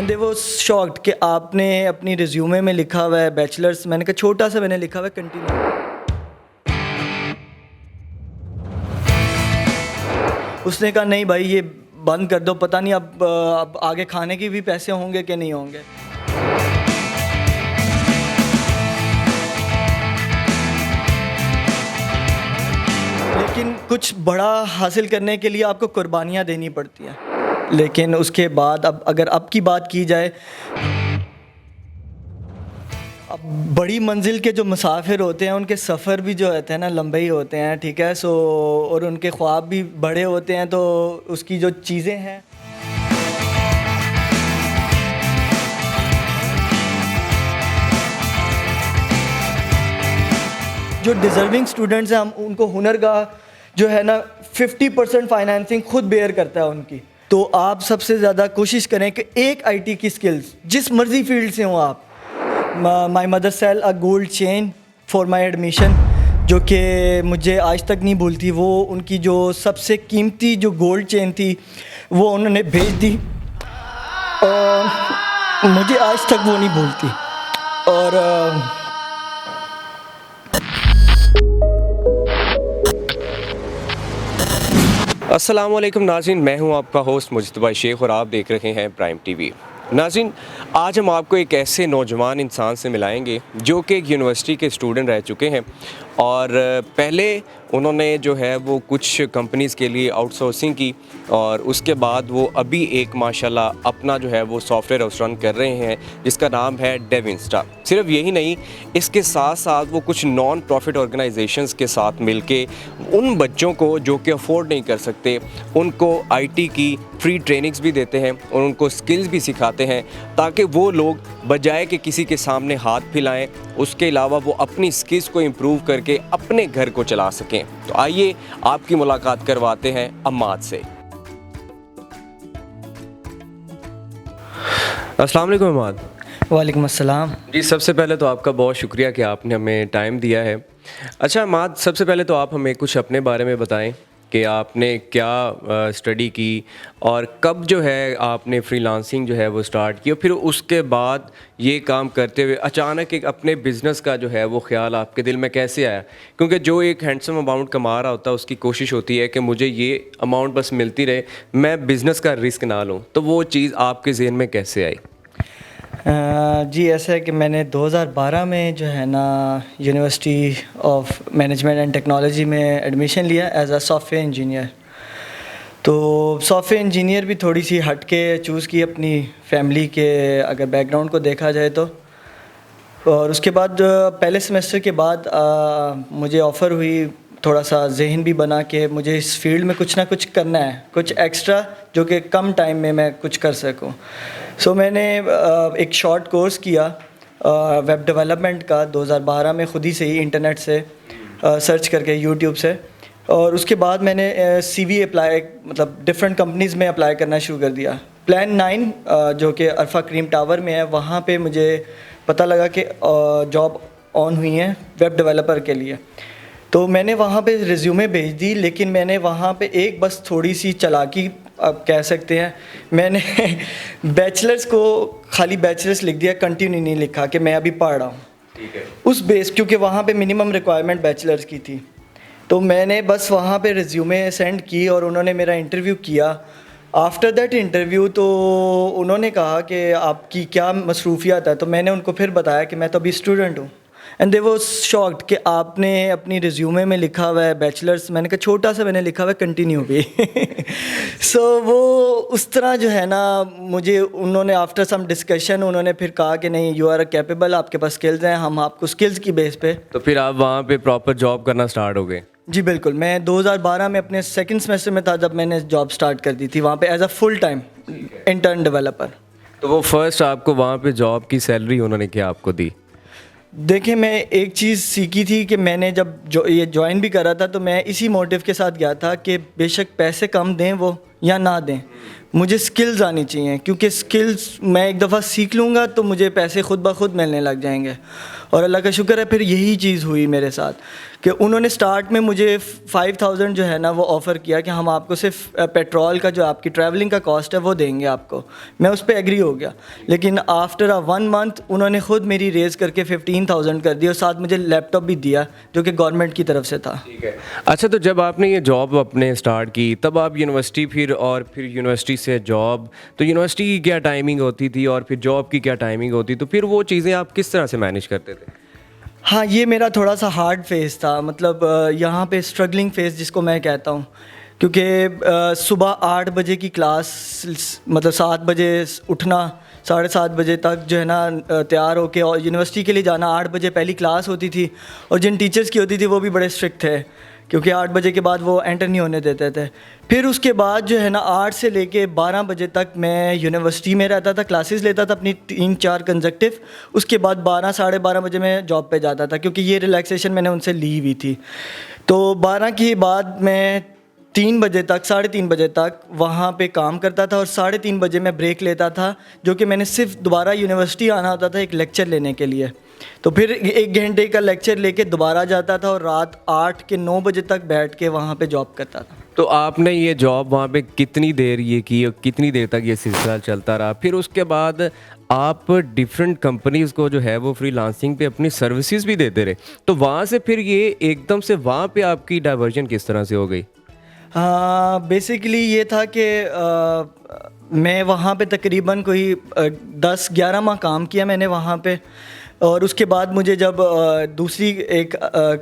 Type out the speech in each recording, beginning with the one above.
And they was shocked کہ آپ نے اپنی ریزیومے میں لکھا ہوا ہے بیچلرس. میں نے کہا چھوٹا سا میں نے لکھا ہوا ہے کنٹینیو. اس نے کہا نہیں بھائی یہ بند کر دو, پتہ نہیں اب آگے کھانے کے بھی پیسے ہوں گے کہ نہیں ہوں گے. لیکن کچھ بڑا حاصل کرنے کے لیے آپ کو قربانیاں دینی پڑتی ہیں. لیکن اس کے بعد اگر اب کی بات کی جائے, اب بڑی منزل کے جو مسافر ہوتے ہیں ان کے سفر بھی جو ہوتے ہیں نا لمبے ہی ہوتے ہیں, ٹھیک ہے. اور ان کے خواب بھی بڑے ہوتے ہیں, تو اس کی جو چیزیں ہیں جو ڈیزرونگ اسٹوڈنٹس ہیں ہم ان کو ہنر گاہ جو ہے نا 50% فائنینسنگ خود بیئر کرتا ہے ان کی. تو آپ سب سے زیادہ کوشش کریں کہ ایک آئی ٹی کی سکلز جس مرضی فیلڈ سے ہوں آپ. My mother sell a gold chain for my admission, جو کہ مجھے آج تک نہیں بھولتی. وہ ان کی جو سب سے قیمتی جو گولڈ چین تھی وہ انہوں نے بھیج دی, اور مجھے آج تک وہ نہیں بھولتی. اور السلام علیکم ناظرین, میں ہوں آپ کا ہوسٹ مجتبیٰ شیخ اور آپ دیکھ رہے ہیں پرائم ٹی وی. ناظرین, آج ہم آپ کو ایک ایسے نوجوان انسان سے ملائیں گے جو کہ ایک یونیورسٹی کے اسٹوڈنٹ رہ چکے ہیں, اور پہلے انہوں نے جو ہے وہ کچھ کمپنیز کے لیے آؤٹ سورسنگ کی, اور اس کے بعد وہ ابھی ایک ماشاءاللہ اپنا جو ہے وہ سافٹ ویئر ہاؤس رن کر رہے ہیں جس کا نام ہے ڈیونسٹا. صرف یہی نہیں, اس کے ساتھ ساتھ وہ کچھ نان پروفٹ آرگنائزیشنز کے ساتھ مل کے ان بچوں کو جو کہ افورڈ نہیں کر سکتے ان کو آئی ٹی کی فری ٹریننگز بھی دیتے ہیں اور ان کو سکلز بھی سکھاتے ہیں, تاکہ وہ لوگ بجائے کہ کسی کے سامنے ہاتھ پھیلائیں اس کے علاوہ وہ اپنی سکلز کو امپروو کر کے اپنے گھر کو چلا سکیں. تو آئیے آپ کی ملاقات کرواتے ہیں عماد سے. السلام علیکم عماد. وعلیکم السلام. جی, سب سے پہلے تو آپ کا بہت شکریہ کہ آپ نے ہمیں ٹائم دیا ہے. اچھا عماد, سب سے پہلے تو آپ ہمیں کچھ اپنے بارے میں بتائیں کہ آپ نے کیا اسٹڈی کی اور کب جو ہے آپ نے فری لانسنگ جو ہے وہ اسٹارٹ کی, اور پھر اس کے بعد یہ کام کرتے ہوئے اچانک ایک اپنے بزنس کا جو ہے وہ خیال آپ کے دل میں کیسے آیا؟ کیونکہ جو ایک ہینڈسم اماؤنٹ کما رہا ہوتا ہے اس کی کوشش ہوتی ہے کہ مجھے یہ اماؤنٹ بس ملتی رہے, میں بزنس کا رسک نہ لوں. تو وہ چیز آپ کے ذہن میں کیسے آئی؟ جی, ایسا ہے کہ میں نے 2012 میں جو ہے نا university of management and technology میں ایڈمیشن لیا as a soft where engineer. تو سافٹ ویئر انجینئر بھی تھوڑی سی ہٹ کے چوز کی اپنی فیملی کے اگر بیک گراؤنڈ کو دیکھا جائے تو. اور اس کے بعد پہلے سیمسٹر کے بعد مجھے آفر ہوئی, تھوڑا سا ذہن بھی بنا کہ مجھے اس فیلڈ میں کچھ نہ کچھ کرنا ہے, کچھ ایکسٹرا جو کہ کم ٹائم میں کچھ کر سکوں. سو میں نے ایک شارٹ کورس کیا ویب ڈیولپمنٹ کا 2012 میں, خود ہی سے ہی انٹرنیٹ سے سرچ کر کے یوٹیوب سے. اور اس کے بعد میں نے سی وی اپلائی مطلب ڈفرینٹ کمپنیز میں اپلائی کرنا شروع کر دیا. پلان 9 جو کہ عرفہ کریم ٹاور میں ہے, وہاں پہ مجھے پتہ لگا کہ جاب آن ہوئی ہیں ویب ڈیولپر کے لیے. تو میں نے وہاں پہ ریزیومے بھیج دی, لیکن میں نے وہاں پہ ایک بس تھوڑی سی چالاکی آپ کہہ سکتے ہیں, میں نے بیچلرس کو خالی بیچلرس لکھ دیا, کنٹینیو نہیں لکھا کہ میں ابھی پڑھ رہا ہوں. ٹھیک ہے. اس بیس کیونکہ وہاں پہ منیمم ریکوائرمنٹ بیچلرس کی تھی. تو میں نے بس وہاں پہ ریزیومے سینڈ کی اور انہوں نے میرا انٹرویو کیا. آفٹر دیٹ انٹرویو تو انہوں نے کہا کہ آپ کی کیا مصروفیات ہے, تو میں نے ان کو پھر بتایا کہ میں تو ابھی اسٹوڈنٹ ہوں. اینڈ دے واز شاکڈ کہ آپ نے اپنی ریزیومے میں لکھا ہوا ہے بیچلرس. میں نے کہا چھوٹا سا میں نے لکھا ہوا ہے کنٹینیو بھی. سو وہ اس طرح جو ہے نا مجھے انہوں نے آفٹر سم ڈسکشن انہوں نے پھر کہا کہ نہیں یو آر کیپیبل, آپ کے پاس اسکلز ہیں, ہم آپ کو اسکلز کی بیس پہ. تو پھر آپ وہاں پہ پراپر جاب کرنا اسٹارٹ ہو گئے؟ جی بالکل. میں 2012 میں اپنے سیکنڈ سیمسٹر میں تھا جب میں نے جاب اسٹارٹ کر دی تھی وہاں پہ as a full time intern developer. تو وہ فرسٹ آپ کو وہاں پہ جاب کی سیلری انہوں نے کیا آپ کو دی؟ دیکھیں, میں ایک چیز سیکھی تھی کہ میں نے جب یہ جوائن بھی کرا تھا تو میں اسی موٹیو کے ساتھ گیا تھا کہ بے شک پیسے کم دیں وہ یا نہ دیں, مجھے سکلز آنی چاہیے, کیونکہ سکلز میں ایک دفعہ سیکھ لوں گا تو مجھے پیسے خود بخود ملنے لگ جائیں گے. اور اللہ کا شکر ہے پھر یہی چیز ہوئی میرے ساتھ کہ انہوں نے سٹارٹ میں مجھے 5000 جو ہے نا وہ آفر کیا کہ ہم آپ کو صرف پیٹرول کا جو آپ کی ٹریولنگ کا کاسٹ ہے وہ دیں گے آپ کو. میں اس پہ ایگری ہو گیا, لیکن آفٹر 1 month انہوں نے خود میری ریز کر کے 15000 کر دی اور ساتھ مجھے لیپ ٹاپ بھی دیا جو کہ گورنمنٹ کی طرف سے تھا. ٹھیک ہے. اچھا, تو جب آپ نے یہ جاب اپنے اسٹارٹ کی تب آپ یونیورسٹی پھر یونیورسٹی سے جاب, تو یونیورسٹی کی کیا ٹائمنگ ہوتی تھی اور پھر جاب کی کیا ٹائمنگ ہوتی, تو پھر وہ چیزیں آپ کس طرح سے مینیج کرتے تھے؟ ہاں, یہ میرا تھوڑا سا ہارڈ فیز تھا, مطلب یہاں پہ اسٹرگلنگ فیز جس کو میں کہتا ہوں, کیونکہ صبح 8 بجے کی کلاس, مطلب 7 بجے اٹھنا, 7:30 بجے تک جو ہے نا تیار ہو کے اور یونیورسٹی کے لیے جانا. 8 بجے پہلی کلاس ہوتی تھی اور جن ٹیچرس کی ہوتی تھی وہ بھی بڑے اسٹرکٹ تھے کیونکہ 8 بجے کے بعد وہ انٹر نہیں ہونے دیتے تھے. پھر اس کے بعد جو ہے نا 8 سے لے کے 12 بجے تک میں یونیورسٹی میں رہتا تھا, کلاسز لیتا تھا اپنی 3-4 کنزیکٹیو. اس کے بعد 12-12:30 بجے میں جاب پہ جاتا تھا کیونکہ یہ ریلیکسیشن میں نے ان سے لی ہوئی تھی. تو 12 کے بعد میں 3 بجے تک 3:30 بجے تک وہاں پہ کام کرتا تھا اور 3:30 بجے میں بریک لیتا تھا جو کہ میں نے صرف دوبارہ یونیورسٹی آنا ہوتا تھا ایک لیکچر لینے کے لیے. تو پھر 1 گھنٹے کا لیکچر لے کے دوبارہ جاتا تھا اور رات 8 کے 9 بجے تک بیٹھ کے وہاں پہ جاب کرتا تھا. تو آپ نے یہ جاب وہاں پہ کتنی دیر یہ کی اور کتنی دیر تک یہ سلسلہ چلتا رہا؟ پھر اس کے بعد آپ ڈفرینٹ کمپنیز کو جو ہے وہ فری لانسنگ پہ اپنی سروسز بھی دیتے رہے, تو وہاں سے پھر یہ ایک دم سے وہاں پہ آپ کی ڈائیورژن کس طرح سے ہو گئی؟ بیسیکلی یہ تھا کہ میں وہاں پہ تقریباً کوئی 10-11 ماہ کام کیا میں نے وہاں پہ, اور اس کے بعد مجھے جب دوسری ایک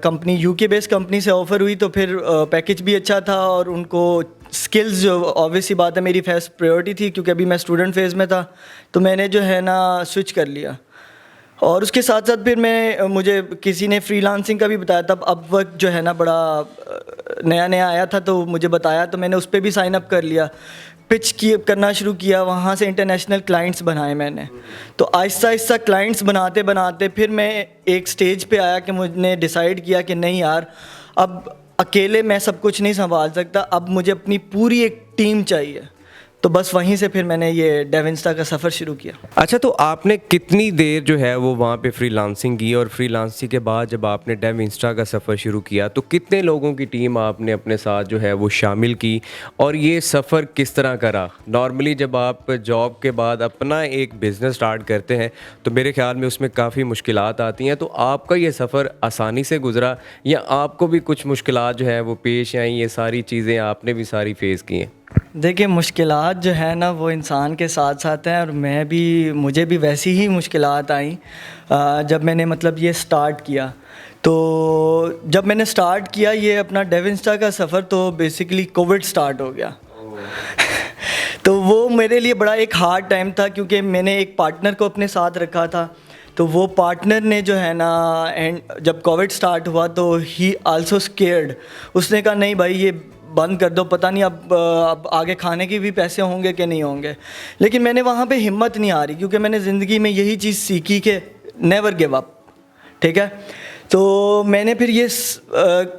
کمپنی UK بیس کمپنی سے آفر ہوئی تو پھر پیکیج بھی اچھا تھا اور ان کو اسکلز جو آبویسلی بات ہے میری فیس پریورٹی تھی کیونکہ ابھی میں اسٹوڈنٹ فیز میں تھا, تو میں نے جو ہے نا سوئچ کر لیا. اور اس کے ساتھ ساتھ پھر مجھے کسی نے فری لانسنگ کا بھی بتایا, تب اب وقت جو ہے نا بڑا نیا آیا تھا تو مجھے بتایا, تو میں نے اس پہ بھی سائن اپ کر لیا, پچ کرنا شروع کیا, وہاں سے انٹرنیشنل کلائنٹس بنائے میں نے. تو آہستہ آہستہ کلائنٹس بناتے بناتے پھر میں ایک سٹیج پہ آیا کہ مجھ نے ڈیسائیڈ کیا کہ نہیں یار, اب اکیلے میں سب کچھ نہیں سنبھال سکتا, اب مجھے اپنی پوری ایک ٹیم چاہیے. تو بس وہیں سے پھر میں نے یہ ڈیونسٹا کا سفر شروع کیا. اچھا, تو آپ نے کتنی دیر جو ہے وہ وہاں پہ فری لانسنگ کی, اور فری لانسنگ کے بعد جب آپ نے ڈیونسٹا کا سفر شروع کیا تو کتنے لوگوں کی ٹیم آپ نے اپنے ساتھ جو ہے وہ شامل کی, اور یہ سفر کس طرح کرا؟ نارملی جب آپ جاب کے بعد اپنا ایک بزنس سٹارٹ کرتے ہیں تو میرے خیال میں اس میں کافی مشکلات آتی ہیں, تو آپ کا یہ سفر آسانی سے گزرا یا آپ کو بھی کچھ مشکلات جو ہے وہ پیش آئیں؟ یہ ساری چیزیں آپ نے بھی ساری فیس کی ہیں؟ دیکھیں, مشکلات جو ہے نا وہ انسان کے ساتھ ساتھ ہیں, اور مجھے بھی ویسی ہی مشکلات آئیں جب میں نے مطلب یہ سٹارٹ کیا. تو جب میں نے سٹارٹ کیا یہ اپنا ڈیونسٹا کا سفر تو بیسیکلی کووڈ سٹارٹ ہو گیا. تو وہ میرے لیے بڑا ایک ہارڈ ٹائم تھا کیونکہ میں نے ایک پارٹنر کو اپنے ساتھ رکھا تھا, تو وہ پارٹنر نے جو ہے نا جب کووڈ سٹارٹ ہوا تو ہی آلسو اسکیئرڈ. اس نے کہا نہیں بھائی یہ بند کر دو, پتہ نہیں اب آگے کھانے کے بھی پیسے ہوں گے کہ نہیں ہوں گے. لیکن میں نے وہاں پہ ہمت نہیں آ رہی کیونکہ میں نے زندگی میں یہی چیز سیکھی کہ نیور گیو اپ. ٹھیک ہے, تو میں نے پھر یہ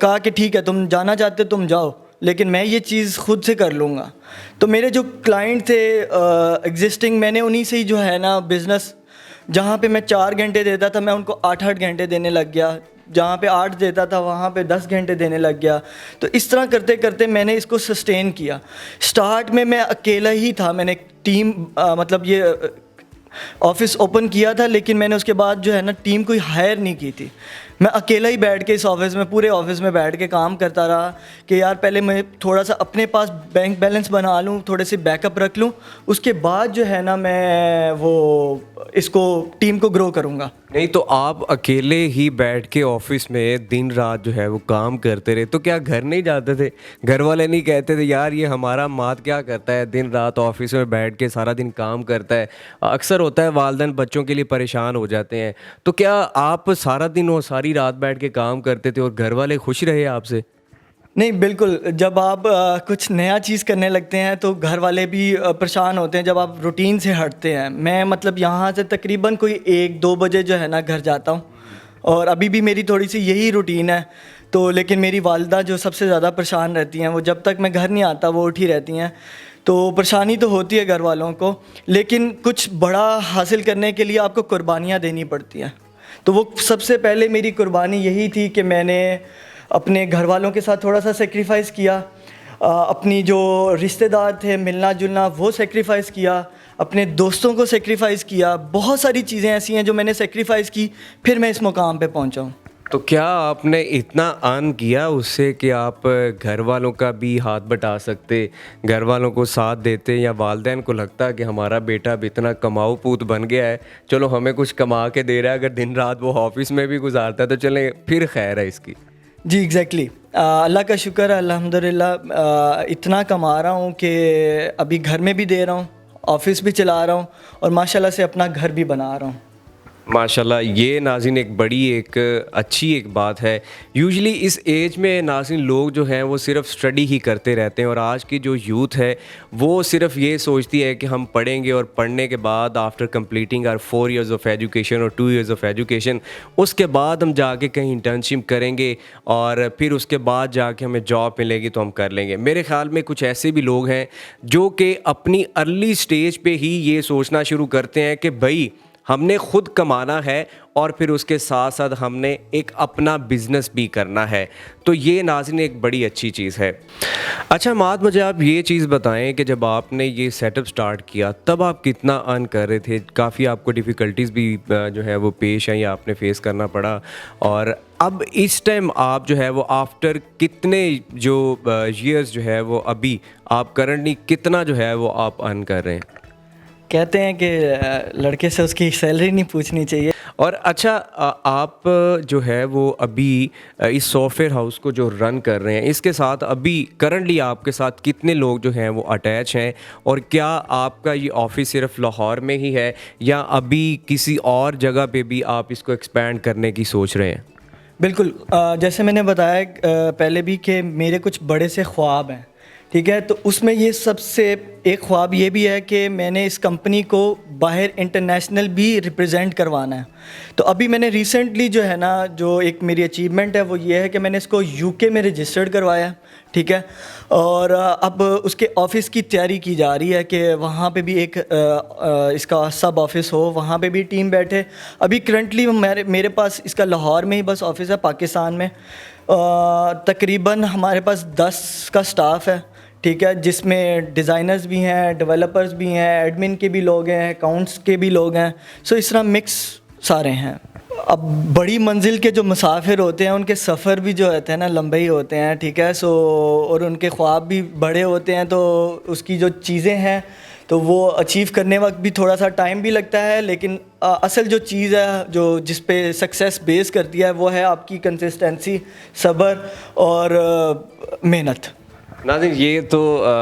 کہا کہ ٹھیک ہے تم جانا چاہتے تم جاؤ, لیکن میں یہ چیز خود سے کر لوں گا. تو میرے جو کلائنٹ تھے ایگزسٹنگ, میں نے انہی سے ہی جو ہے نا بزنس, جہاں پہ میں 4 گھنٹے دیتا تھا میں ان کو 8-8 گھنٹے دینے لگ گیا, جہاں پہ 8 دیتا تھا وہاں پہ 10 گھنٹے دینے لگ گیا. تو اس طرح کرتے کرتے میں نے اس کو سسٹین کیا. سٹارٹ میں اکیلا ہی تھا, میں نے ٹیم مطلب یہ آفس اوپن کیا تھا, لیکن میں نے اس کے بعد جو ہے نا ٹیم کوئی ہائر نہیں کی تھی. میں اکیلا ہی بیٹھ کے اس آفس میں پورے آفس میں بیٹھ کے کام کرتا رہا کہ یار پہلے میں تھوڑا سا اپنے پاس بینک بیلنس بنا لوں, تھوڑے سے بیک اپ رکھ لوں, اس کے بعد جو ہے نا میں وہ اس کو ٹیم کو گرو کروں گا. نہیں تو آپ اکیلے ہی بیٹھ کے آفس میں دن رات جو ہے وہ کام کرتے رہے, تو کیا گھر نہیں جاتے تھے؟ گھر والے نہیں کہتے تھے یار یہ ہمارا مات کیا کرتا ہے, دن رات آفس میں بیٹھ کے سارا دن کام کرتا ہے؟ اکثر ہوتا ہے والدین بچوں کے لیے پریشان ہو جاتے ہیں, تو کیا آپ سارا دن اور ساری رات بیٹھ کے کام کرتے تھے اور گھر والے خوش رہے آپ سے؟ نہیں بالکل, جب آپ کچھ نیا چیز کرنے لگتے ہیں تو گھر والے بھی پریشان ہوتے ہیں جب آپ روٹین سے ہٹتے ہیں. میں مطلب یہاں سے تقریباً کوئی 1-2 بجے جو ہے نا گھر جاتا ہوں, اور ابھی بھی میری تھوڑی سی یہی روٹین ہے. تو لیکن میری والدہ جو سب سے زیادہ پریشان رہتی ہیں, وہ جب تک میں گھر نہیں آتا وہ اٹھی رہتی ہیں. تو پریشانی تو ہوتی ہے گھر والوں کو, لیکن کچھ بڑا حاصل کرنے کے لیے آپ کو قربانیاں دینی پڑتی ہیں. تو وہ سب سے پہلے میری قربانی یہی تھی کہ میں نے اپنے گھر والوں کے ساتھ تھوڑا سا سیکریفائس کیا, اپنی جو رشتہ دار تھے ملنا جلنا وہ سیکریفائس کیا, اپنے دوستوں کو سیکریفائس کیا. بہت ساری چیزیں ایسی ہیں جو میں نے سیکریفائس کی, پھر میں اس مقام پہ پہنچا ہوں. تو کیا آپ نے اتنا ارن کیا اس سے کہ آپ گھر والوں کا بھی ہاتھ بٹا سکتے, گھر والوں کو ساتھ دیتے, یا والدین کو لگتا کہ ہمارا بیٹا اب اتنا کماؤ پوت بن گیا ہے, چلو ہمیں کچھ کما کے دے رہا ہے, اگر دن رات وہ آفس میں بھی گزارتا ہے تو چلیں پھر خیر ہے اس کی. جی ایگزیکٹلی, اللہ کا شکر ہے الحمدللہ, اتنا کما رہا ہوں کہ ابھی گھر میں بھی دے رہا ہوں, آفس بھی چلا رہا ہوں, اور ماشاءاللہ سے اپنا گھر بھی بنا رہا ہوں. ماشاءاللہ, یہ ناظرین ایک بڑی ایک اچھی ایک بات ہے. یوزلی اس ایج میں ناظرین لوگ جو ہیں وہ صرف اسٹڈی ہی کرتے رہتے ہیں, اور آج کی جو یوتھ ہے وہ صرف یہ سوچتی ہے کہ ہم پڑھیں گے, اور پڑھنے کے بعد after completing our 4 years of education اور 2 years آف ایجوکیشن, اس کے بعد ہم جا کے کہیں انٹرنشپ کریں گے, اور پھر اس کے بعد جا کے ہمیں جاب ملے گی تو ہم کر لیں گے. میرے خیال میں کچھ ایسے بھی لوگ ہیں جو کہ اپنی ارلی سٹیج پہ ہی یہ سوچنا شروع کرتے ہیں کہ بھائی ہم نے خود کمانا ہے, اور پھر اس کے ساتھ ساتھ ہم نے ایک اپنا بزنس بھی کرنا ہے. تو یہ ناظرین ایک بڑی اچھی چیز ہے. اچھا مات, مجھے آپ یہ چیز بتائیں کہ جب آپ نے یہ سیٹ اپ سٹارٹ کیا تب آپ کتنا ارن کر رہے تھے؟ کافی آپ کو ڈیفیکلٹیز بھی جو ہے وہ پیش آئیں, آپ نے فیس کرنا پڑا, اور اب اس ٹائم آپ جو ہے وہ آفٹر کتنے جو ایئرس جو ہے وہ ابھی آپ کرنٹلی کتنا جو ہے وہ آپ ارن کر رہے ہیں؟ کہتے ہیں کہ لڑکے سے اس کی سیلری نہیں پوچھنی چاہیے. اور اچھا, آپ جو ہے وہ ابھی اس سافٹ ویئر ہاؤس کو جو رن کر رہے ہیں, اس کے ساتھ ابھی کرنٹلی آپ کے ساتھ کتنے لوگ جو ہیں وہ اٹیچ ہیں, اور کیا آپ کا یہ آفس صرف لاہور میں ہی ہے یا ابھی کسی اور جگہ پہ بھی آپ اس کو ایکسپینڈ کرنے کی سوچ رہے ہیں؟ بالکل, جیسے میں نے بتایا پہلے بھی کہ میرے کچھ بڑے سے خواب ہیں, ٹھیک ہے. تو اس میں یہ سب سے ایک خواب یہ بھی ہے کہ میں نے اس کمپنی کو باہر انٹرنیشنل بھی ریپرزینٹ کروانا ہے. تو ابھی میں نے ریسنٹلی جو ہے نا, جو ایک میری اچیومنٹ ہے وہ یہ ہے کہ میں نے اس کو UK میں رجسٹرڈ کروایا, ٹھیک ہے. اور اب اس کے آفس کی تیاری کی جا رہی ہے کہ وہاں پہ بھی ایک اس کا سب آفس ہو, وہاں پہ بھی ٹیم بیٹھے. ابھی کرنٹلی میرے پاس اس کا لاہور میں ہی بس آفس ہے, پاکستان میں. تقریباً ہمارے پاس 10 کا سٹاف ہے, ٹھیک ہے, جس میں ڈیزائنرز بھی ہیں, ڈیولپرز بھی ہیں, ایڈمن کے بھی لوگ ہیں, اکاؤنٹس کے بھی لوگ ہیں. سو اس طرح مکس سارے ہیں. اب بڑی منزل کے جو مسافر ہوتے ہیں ان کے سفر بھی جو ہوتے ہیں نا لمبے ہی ہوتے ہیں, ٹھیک ہے. سو اور ان کے خواب بھی بڑے ہوتے ہیں, تو اس کی جو چیزیں ہیں تو وہ اچیو کرنے وقت بھی تھوڑا سا ٹائم بھی لگتا ہے. لیکن اصل جو چیز ہے جو جس پہ سکسیس بیس کرتی ہے وہ ہے آپ کی کنسسٹنسی, صبر اور محنت. ناظرین, یہ تو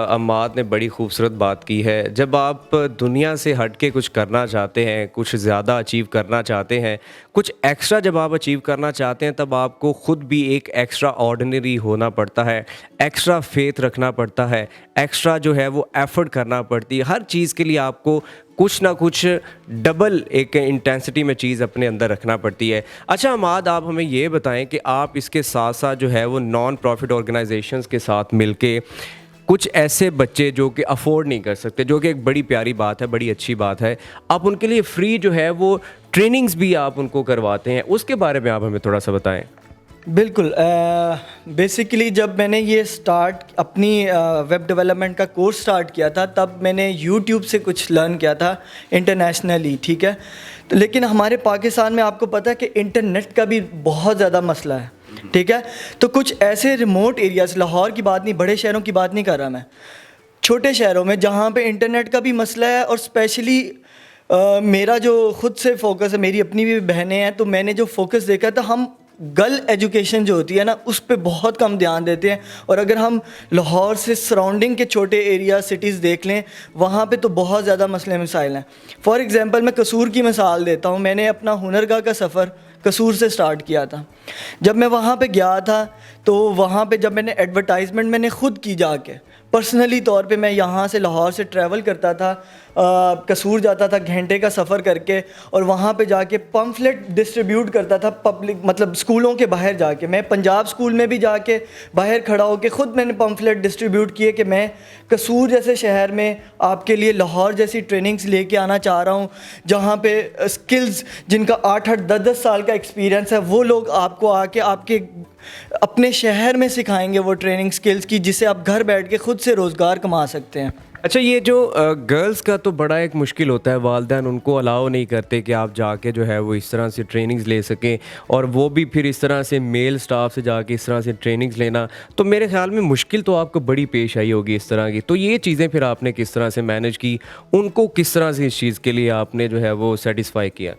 عماد نے بڑی خوبصورت بات کی ہے. جب آپ دنیا سے ہٹ کے کچھ کرنا چاہتے ہیں, کچھ زیادہ اچیو کرنا چاہتے ہیں, کچھ ایکسٹرا جب آپ اچیو کرنا چاہتے ہیں, تب آپ کو خود بھی ایک ایکسٹرا آرڈنری ہونا پڑتا ہے, ایکسٹرا فیتھ رکھنا پڑتا ہے, ایکسٹرا جو ہے وہ ایفرٹ کرنا پڑتی ہے. ہر چیز کے لیے آپ کو کچھ نہ کچھ ڈبل ایک انٹینسٹی میں چیز اپنے اندر رکھنا پڑتی ہے. اچھا عماد, آپ ہمیں یہ بتائیں کہ آپ اس کے ساتھ ساتھ جو ہے وہ نان پروفٹ آرگنائزیشنز کے ساتھ مل کے کچھ ایسے بچے جو کہ افورڈ نہیں کر سکتے, جو کہ ایک بڑی پیاری بات ہے, بڑی اچھی بات ہے, آپ ان کے لیے فری جو ہے وہ ٹریننگز بھی آپ ان کو کرواتے ہیں, اس کے بارے میں آپ ہمیں تھوڑا سا بتائیں. بالکل, بیسیکلی جب میں نے یہ اپنی ویب ڈیولپمنٹ کا کورس سٹارٹ کیا تھا تب میں نے یوٹیوب سے کچھ لرن کیا تھا انٹرنیشنلی, ٹھیک ہے. لیکن ہمارے پاکستان میں آپ کو پتہ ہے کہ انٹرنیٹ کا بھی بہت زیادہ مسئلہ ہے, ٹھیک ہے. تو کچھ ایسے ریموٹ ایریاز, لاہور کی بات نہیں, بڑے شہروں کی بات نہیں کر رہا میں, چھوٹے شہروں میں جہاں پہ انٹرنیٹ کا بھی مسئلہ ہے. اور اسپیشلی میرا جو خود سے فوکس ہے, میری اپنی بھی بہنیں ہیں, تو میں نے جو فوکس دیکھا تھا, ہم گرل ایجوکیشن جو ہوتی ہے نا اس پہ بہت کم دھیان دیتے ہیں. اور اگر ہم لاہور سے سراؤنڈنگ کے چھوٹے ایریا سٹیز دیکھ لیں, وہاں پہ تو بہت زیادہ مسئلے مسائل ہیں. فار ایگزامپل میں قصور کی مثال دیتا ہوں. میں نے اپنا ہنرگاہ کا سفر قصور سے سٹارٹ کیا تھا. جب میں وہاں پہ گیا تھا تو وہاں پہ جب میں نے ایڈورٹائزمنٹ میں نے خود کی, جا کے پرسنلی طور پہ میں یہاں سے لاہور سے ٹریول کرتا تھا قصور جاتا تھا گھنٹے کا سفر کر کے, اور وہاں پہ جا کے پمفلٹ ڈسٹریبیوٹ کرتا تھا پبلک, مطلب اسکولوں کے باہر جا کے. میں پنجاب اسکول میں بھی جا کے باہر کھڑا ہو کے خود میں نے پمفلٹ ڈسٹریبیوٹ کیے کہ میں قصور جیسے شہر میں آپ کے لیے لاہور جیسی ٹریننگز لے کے آنا چاہ رہا ہوں, جہاں پہ اسکلز جن کا 8-8 10-10 سال کا ایکسپیرینس ہے وہ لوگ آپ کو آ کے آپ کے اپنے شہر میں سکھائیں گے وہ ٹریننگ سکلز کی, جس سے آپ گھر بیٹھ کے خود سے روزگار کما سکتے ہیں. اچھا, یہ جو گرلز کا تو بڑا ایک مشکل ہوتا ہے, والدین ان کو الاؤ نہیں کرتے کہ آپ جا کے جو ہے وہ اس طرح سے ٹریننگز لے سکیں, اور وہ بھی پھر اس طرح سے میل سٹاف سے جا کے اس طرح سے ٹریننگز لینا, تو میرے خیال میں مشکل تو آپ کو بڑی پیش آئی ہوگی اس طرح کی. تو یہ چیزیں پھر آپ نے کس طرح سے مینیج کی, ان کو کس طرح سے اس چیز کے لیے آپ نے جو ہے وہ سیٹسفائی کیا؟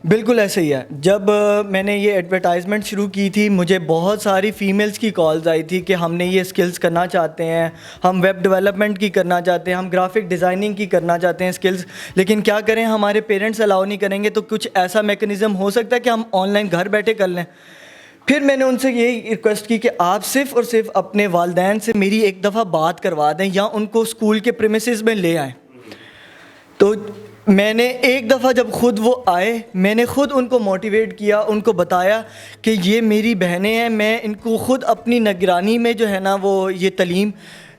بالکل ایسے ہی ہے. جب میں نے یہ ایڈورٹائزمنٹ شروع کی تھی مجھے بہت ساری فیمیلز کی کالز آئی تھی کہ ہم نے یہ اسکلز کرنا چاہتے ہیں, ہم ویب ڈیولپمنٹ کی کرنا چاہتے ہیں, ہم گرافک ڈیزائننگ کی کرنا چاہتے ہیں اسکلز, لیکن کیا کریں ہمارے پیرنٹس الاؤ نہیں کریں گے, تو کچھ ایسا میکنزم ہو سکتا ہے کہ ہم آن لائن گھر بیٹھے کر لیں. پھر میں نے ان سے یہی ریکویسٹ کی کہ آپ صرف اور صرف اپنے والدین سے میری ایک دفعہ بات کروا دیں یا ان کو اسکول کے پریمیسز میں لے آئیں. تو میں نے ایک دفعہ جب خود وہ آئے, میں نے خود ان کو موٹیویٹ کیا, ان کو بتایا کہ یہ میری بہنیں ہیں, میں ان کو خود اپنی نگرانی میں جو ہے نا وہ یہ تعلیم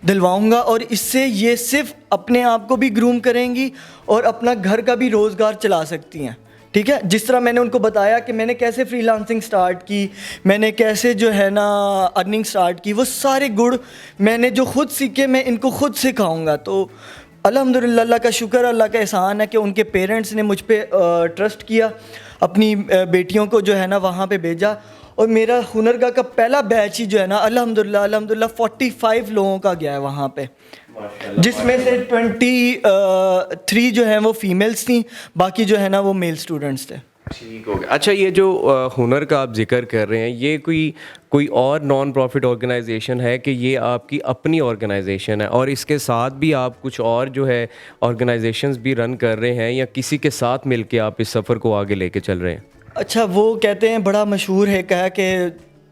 دلواؤں گا, اور اس سے یہ صرف اپنے آپ کو بھی گروم کریں گی اور اپنا گھر کا بھی روزگار چلا سکتی ہیں. ٹھیک ہے, جس طرح میں نے ان کو بتایا کہ میں نے کیسے فری لانسنگ سٹارٹ کی, میں نے کیسے جو ہے نا ارننگ سٹارٹ کی, وہ سارے گڑ میں نے جو خود سیکھے میں ان کو خود سکھاؤں گا. تو الحمدللہ اللہ کا شکر, اللہ کا احسان ہے کہ ان کے پیرنٹس نے مجھ پہ ٹرسٹ کیا, اپنی بیٹیوں کو جو ہے نا وہاں پہ بھیجا, اور میرا ہنرگاہ کا پہلا بیچ ہی جو ہے نا الحمدللہ 45 لوگوں کا گیا ہے وہاں پہ, جس میں سے 23 جو ہیں وہ فیمیلز تھیں, باقی جو ہے نا وہ میل اسٹوڈنٹس تھے. ٹھیک ہو گیا. اچھا, یہ جو ہنر کا آپ ذکر کر رہے ہیں, یہ کوئی اور نان پروفٹ آرگنائزیشن ہے کہ یہ آپ کی اپنی آرگنائزیشن ہے, اور اس کے ساتھ بھی آپ کچھ اور جو ہے آرگنائزیشنز بھی رن کر رہے ہیں, یا کسی کے ساتھ مل کے آپ اس سفر کو آگے لے کے چل رہے ہیں؟ اچھا, وہ کہتے ہیں بڑا مشہور ہے کہا کہ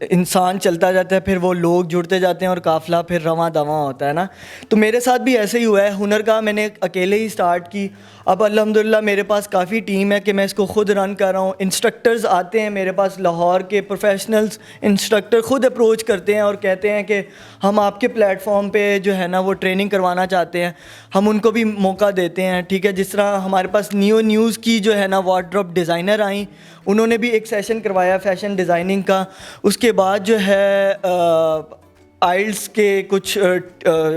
انسان چلتا جاتا ہے پھر وہ لوگ جڑتے جاتے ہیں اور قافلہ پھر رواں دواں ہوتا ہے نا. تو میرے ساتھ بھی ایسے ہی ہوا ہے. ہنرگاہ میں نے اکیلے ہی سٹارٹ کی, اب الحمدللہ میرے پاس کافی ٹیم ہے کہ میں اس کو خود رن کر رہا ہوں. انسٹرکٹرز آتے ہیں میرے پاس, لاہور کے پروفیشنلز انسٹرکٹر خود اپروچ کرتے ہیں اور کہتے ہیں کہ ہم آپ کے پلیٹ فارم پہ جو ہے نا وہ ٹریننگ کروانا چاہتے ہیں, ہم ان کو بھی موقع دیتے ہیں. ٹھیک ہے, جس طرح ہمارے پاس نیوز کی جو ہے نا وارڈروب ڈیزائنر آئیں, انہوں نے بھی ایک سیشن کروایا فیشن ڈیزائننگ کا. اس کے بعد جو ہے آئلس کے کچھ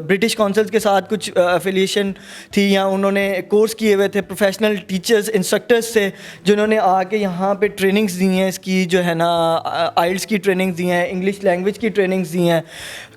برٹش کونسلز کے ساتھ کچھ افیلیشن تھی, یا انہوں نے کورس کیے ہوئے تھے پروفیشنل ٹیچرز انسٹرکٹرز سے, جنہوں نے آ کے یہاں پہ ٹریننگز دی ہیں, اس کی جو ہے نا آئلس کی ٹریننگز دی ہیں, انگلش لینگویج کی ٹریننگز دی ہیں.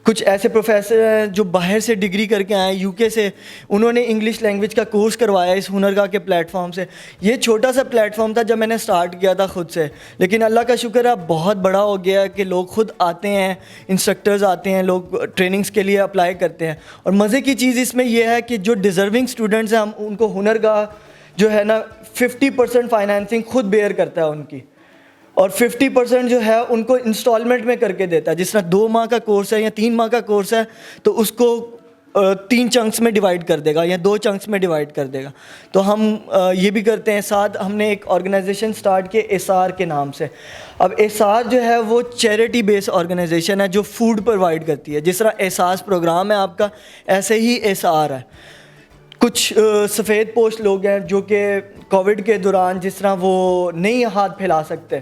کچھ ایسے پروفیسر ہیں جو باہر سے ڈگری کر کے آئے ہیں UK سے, انہوں نے انگلش لینگویج کا کورس کروایا اس ہنرگاہ کے پلیٹ فارم سے. یہ چھوٹا سا پلیٹ فارم تھا جب میں نے سٹارٹ کیا تھا خود سے, لیکن اللہ کا شکر ہے اب بہت بڑا ہو گیا کہ لوگ خود آتے ہیں, انسٹرکٹرز آتے ہیں, لوگ ٹریننگز کے لیے اپلائی کرتے ہیں. اور مزے کی چیز اس میں یہ ہے کہ جو ڈیزرونگ اسٹوڈنٹس ہیں ہم ان کو ہنرگاہ جو ہے نا 50% فائنینسنگ خود بیئر کرتا ہے ان کی, اور 50% جو ہے ان کو انسٹالمنٹ میں کر کے دیتا ہے. جس طرح 2 ماہ کا کورس ہے یا 3 ماہ کا کورس ہے تو اس کو 3 چنکس میں ڈیوائڈ کر دے گا یا 2 چنکس میں ڈیوائڈ کر دے گا. تو ہم یہ بھی کرتے ہیں. ساتھ ہم نے ایک آرگنائزیشن سٹارٹ کی SR کے نام سے. اب SR جو ہے وہ چیریٹی بیس آرگنائزیشن ہے جو فوڈ پرووائڈ کرتی ہے. جس طرح احساس پروگرام ہے آپ کا, ایسے ہی SR ہے. کچھ سفید پوش لوگ ہیں جو کہ کووڈ کے دوران جس طرح وہ نہیں ہاتھ پھیلا سکتے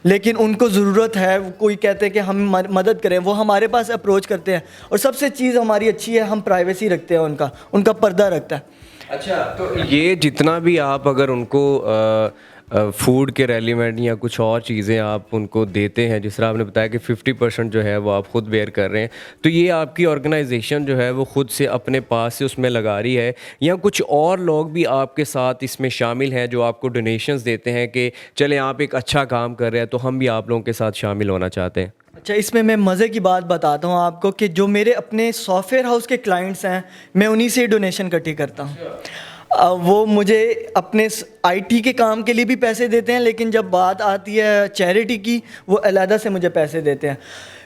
لیکن ان کو ضرورت ہے, کوئی کہتے ہیں کہ ہم مدد کریں, وہ ہمارے پاس اپروچ کرتے ہیں. اور سب سے چیز ہماری اچھی ہے, ہم پرائیویسی رکھتے ہیں, ان کا پردہ رکھتا ہے. اچھا, تو یہ جتنا بھی آپ اگر ان کو فوڈ کے ریلیونٹ یا کچھ اور چیزیں آپ ان کو دیتے ہیں, جس طرح آپ نے بتایا کہ 50% جو ہے وہ آپ خود بیئر کر رہے ہیں, تو یہ آپ کی آرگنائزیشن جو ہے وہ خود سے اپنے پاس سے اس میں لگا رہی ہے, یا کچھ اور لوگ بھی آپ کے ساتھ اس میں شامل ہیں جو آپ کو ڈونیشنز دیتے ہیں کہ چلیں آپ ایک اچھا کام کر رہے ہیں تو ہم بھی آپ لوگوں کے ساتھ شامل ہونا چاہتے ہیں؟ اچھا, اس میں مزے کی بات بتاتا ہوں آپ کو کہ جو میرے اپنے سافٹ ویئر ہاؤس کے کلائنٹس ہیں میں انہی سے ڈونیشن اکٹھی کرتا ہوں. وہ مجھے اپنے IT کے کام کے لیے بھی پیسے دیتے ہیں, لیکن جب بات آتی ہے چیریٹی کی وہ علیحدہ سے مجھے پیسے دیتے ہیں.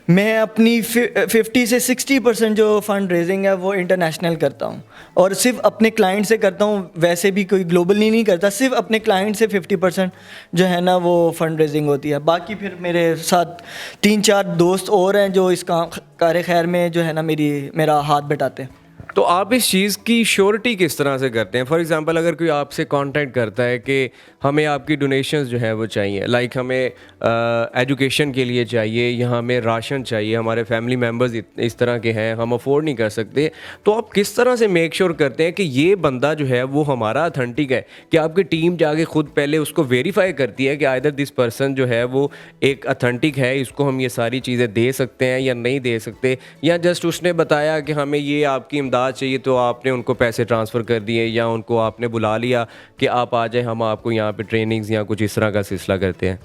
میں اپنی 50 سے 60% جو فنڈ ریزنگ ہے وہ انٹرنیشنل کرتا ہوں, اور صرف اپنے کلائنٹ سے کرتا ہوں, ویسے بھی کوئی گلوبلی نہیں کرتا, صرف اپنے کلائنٹ سے 50% جو ہے نا وہ فنڈ ریزنگ ہوتی ہے. باقی پھر میرے ساتھ 3-4 دوست اور ہیں جو اس کار خیر میں جو ہے نا میرا ہاتھ بٹاتے ہیں. تو آپ اس چیز کی شیورٹی کس طرح سے کرتے ہیں؟ فار ایگزامپل اگر کوئی آپ سے کانٹیکٹ کرتا ہے کہ ہمیں آپ کی ڈونیشنز جو ہے وہ چاہیے, لائک ہمیں ایجوکیشن کے لیے چاہیے یا ہمیں راشن چاہیے, ہمارے فیملی ممبرز اس طرح کے ہیں, ہم افورڈ نہیں کر سکتے, تو آپ کس طرح سے میک شیور کرتے ہیں کہ یہ بندہ جو ہے وہ ہمارا اتھینٹک ہے؟ کہ آپ کی ٹیم جا کے خود پہلے اس کو ویریفائی کرتی ہے کہ آئدر دس پرسن جو ہے وہ ایک اتھینٹک ہے, اس کو ہم یہ ساری چیزیں دے سکتے ہیں یا نہیں دے سکتے, یا جسٹ اس نے بتایا کہ ہمیں یہ آپ کی امداد چاہیے تو آپ نے ان کو پیسے ٹرانسفر کر دیے, یا ان کو آپ نے بلا لیا کہ آپ آ جائیں, ہم آپ کو یہاں پہ ٹریننگز یا کچھ اس طرح کا سلسلہ کرتے ہیں؟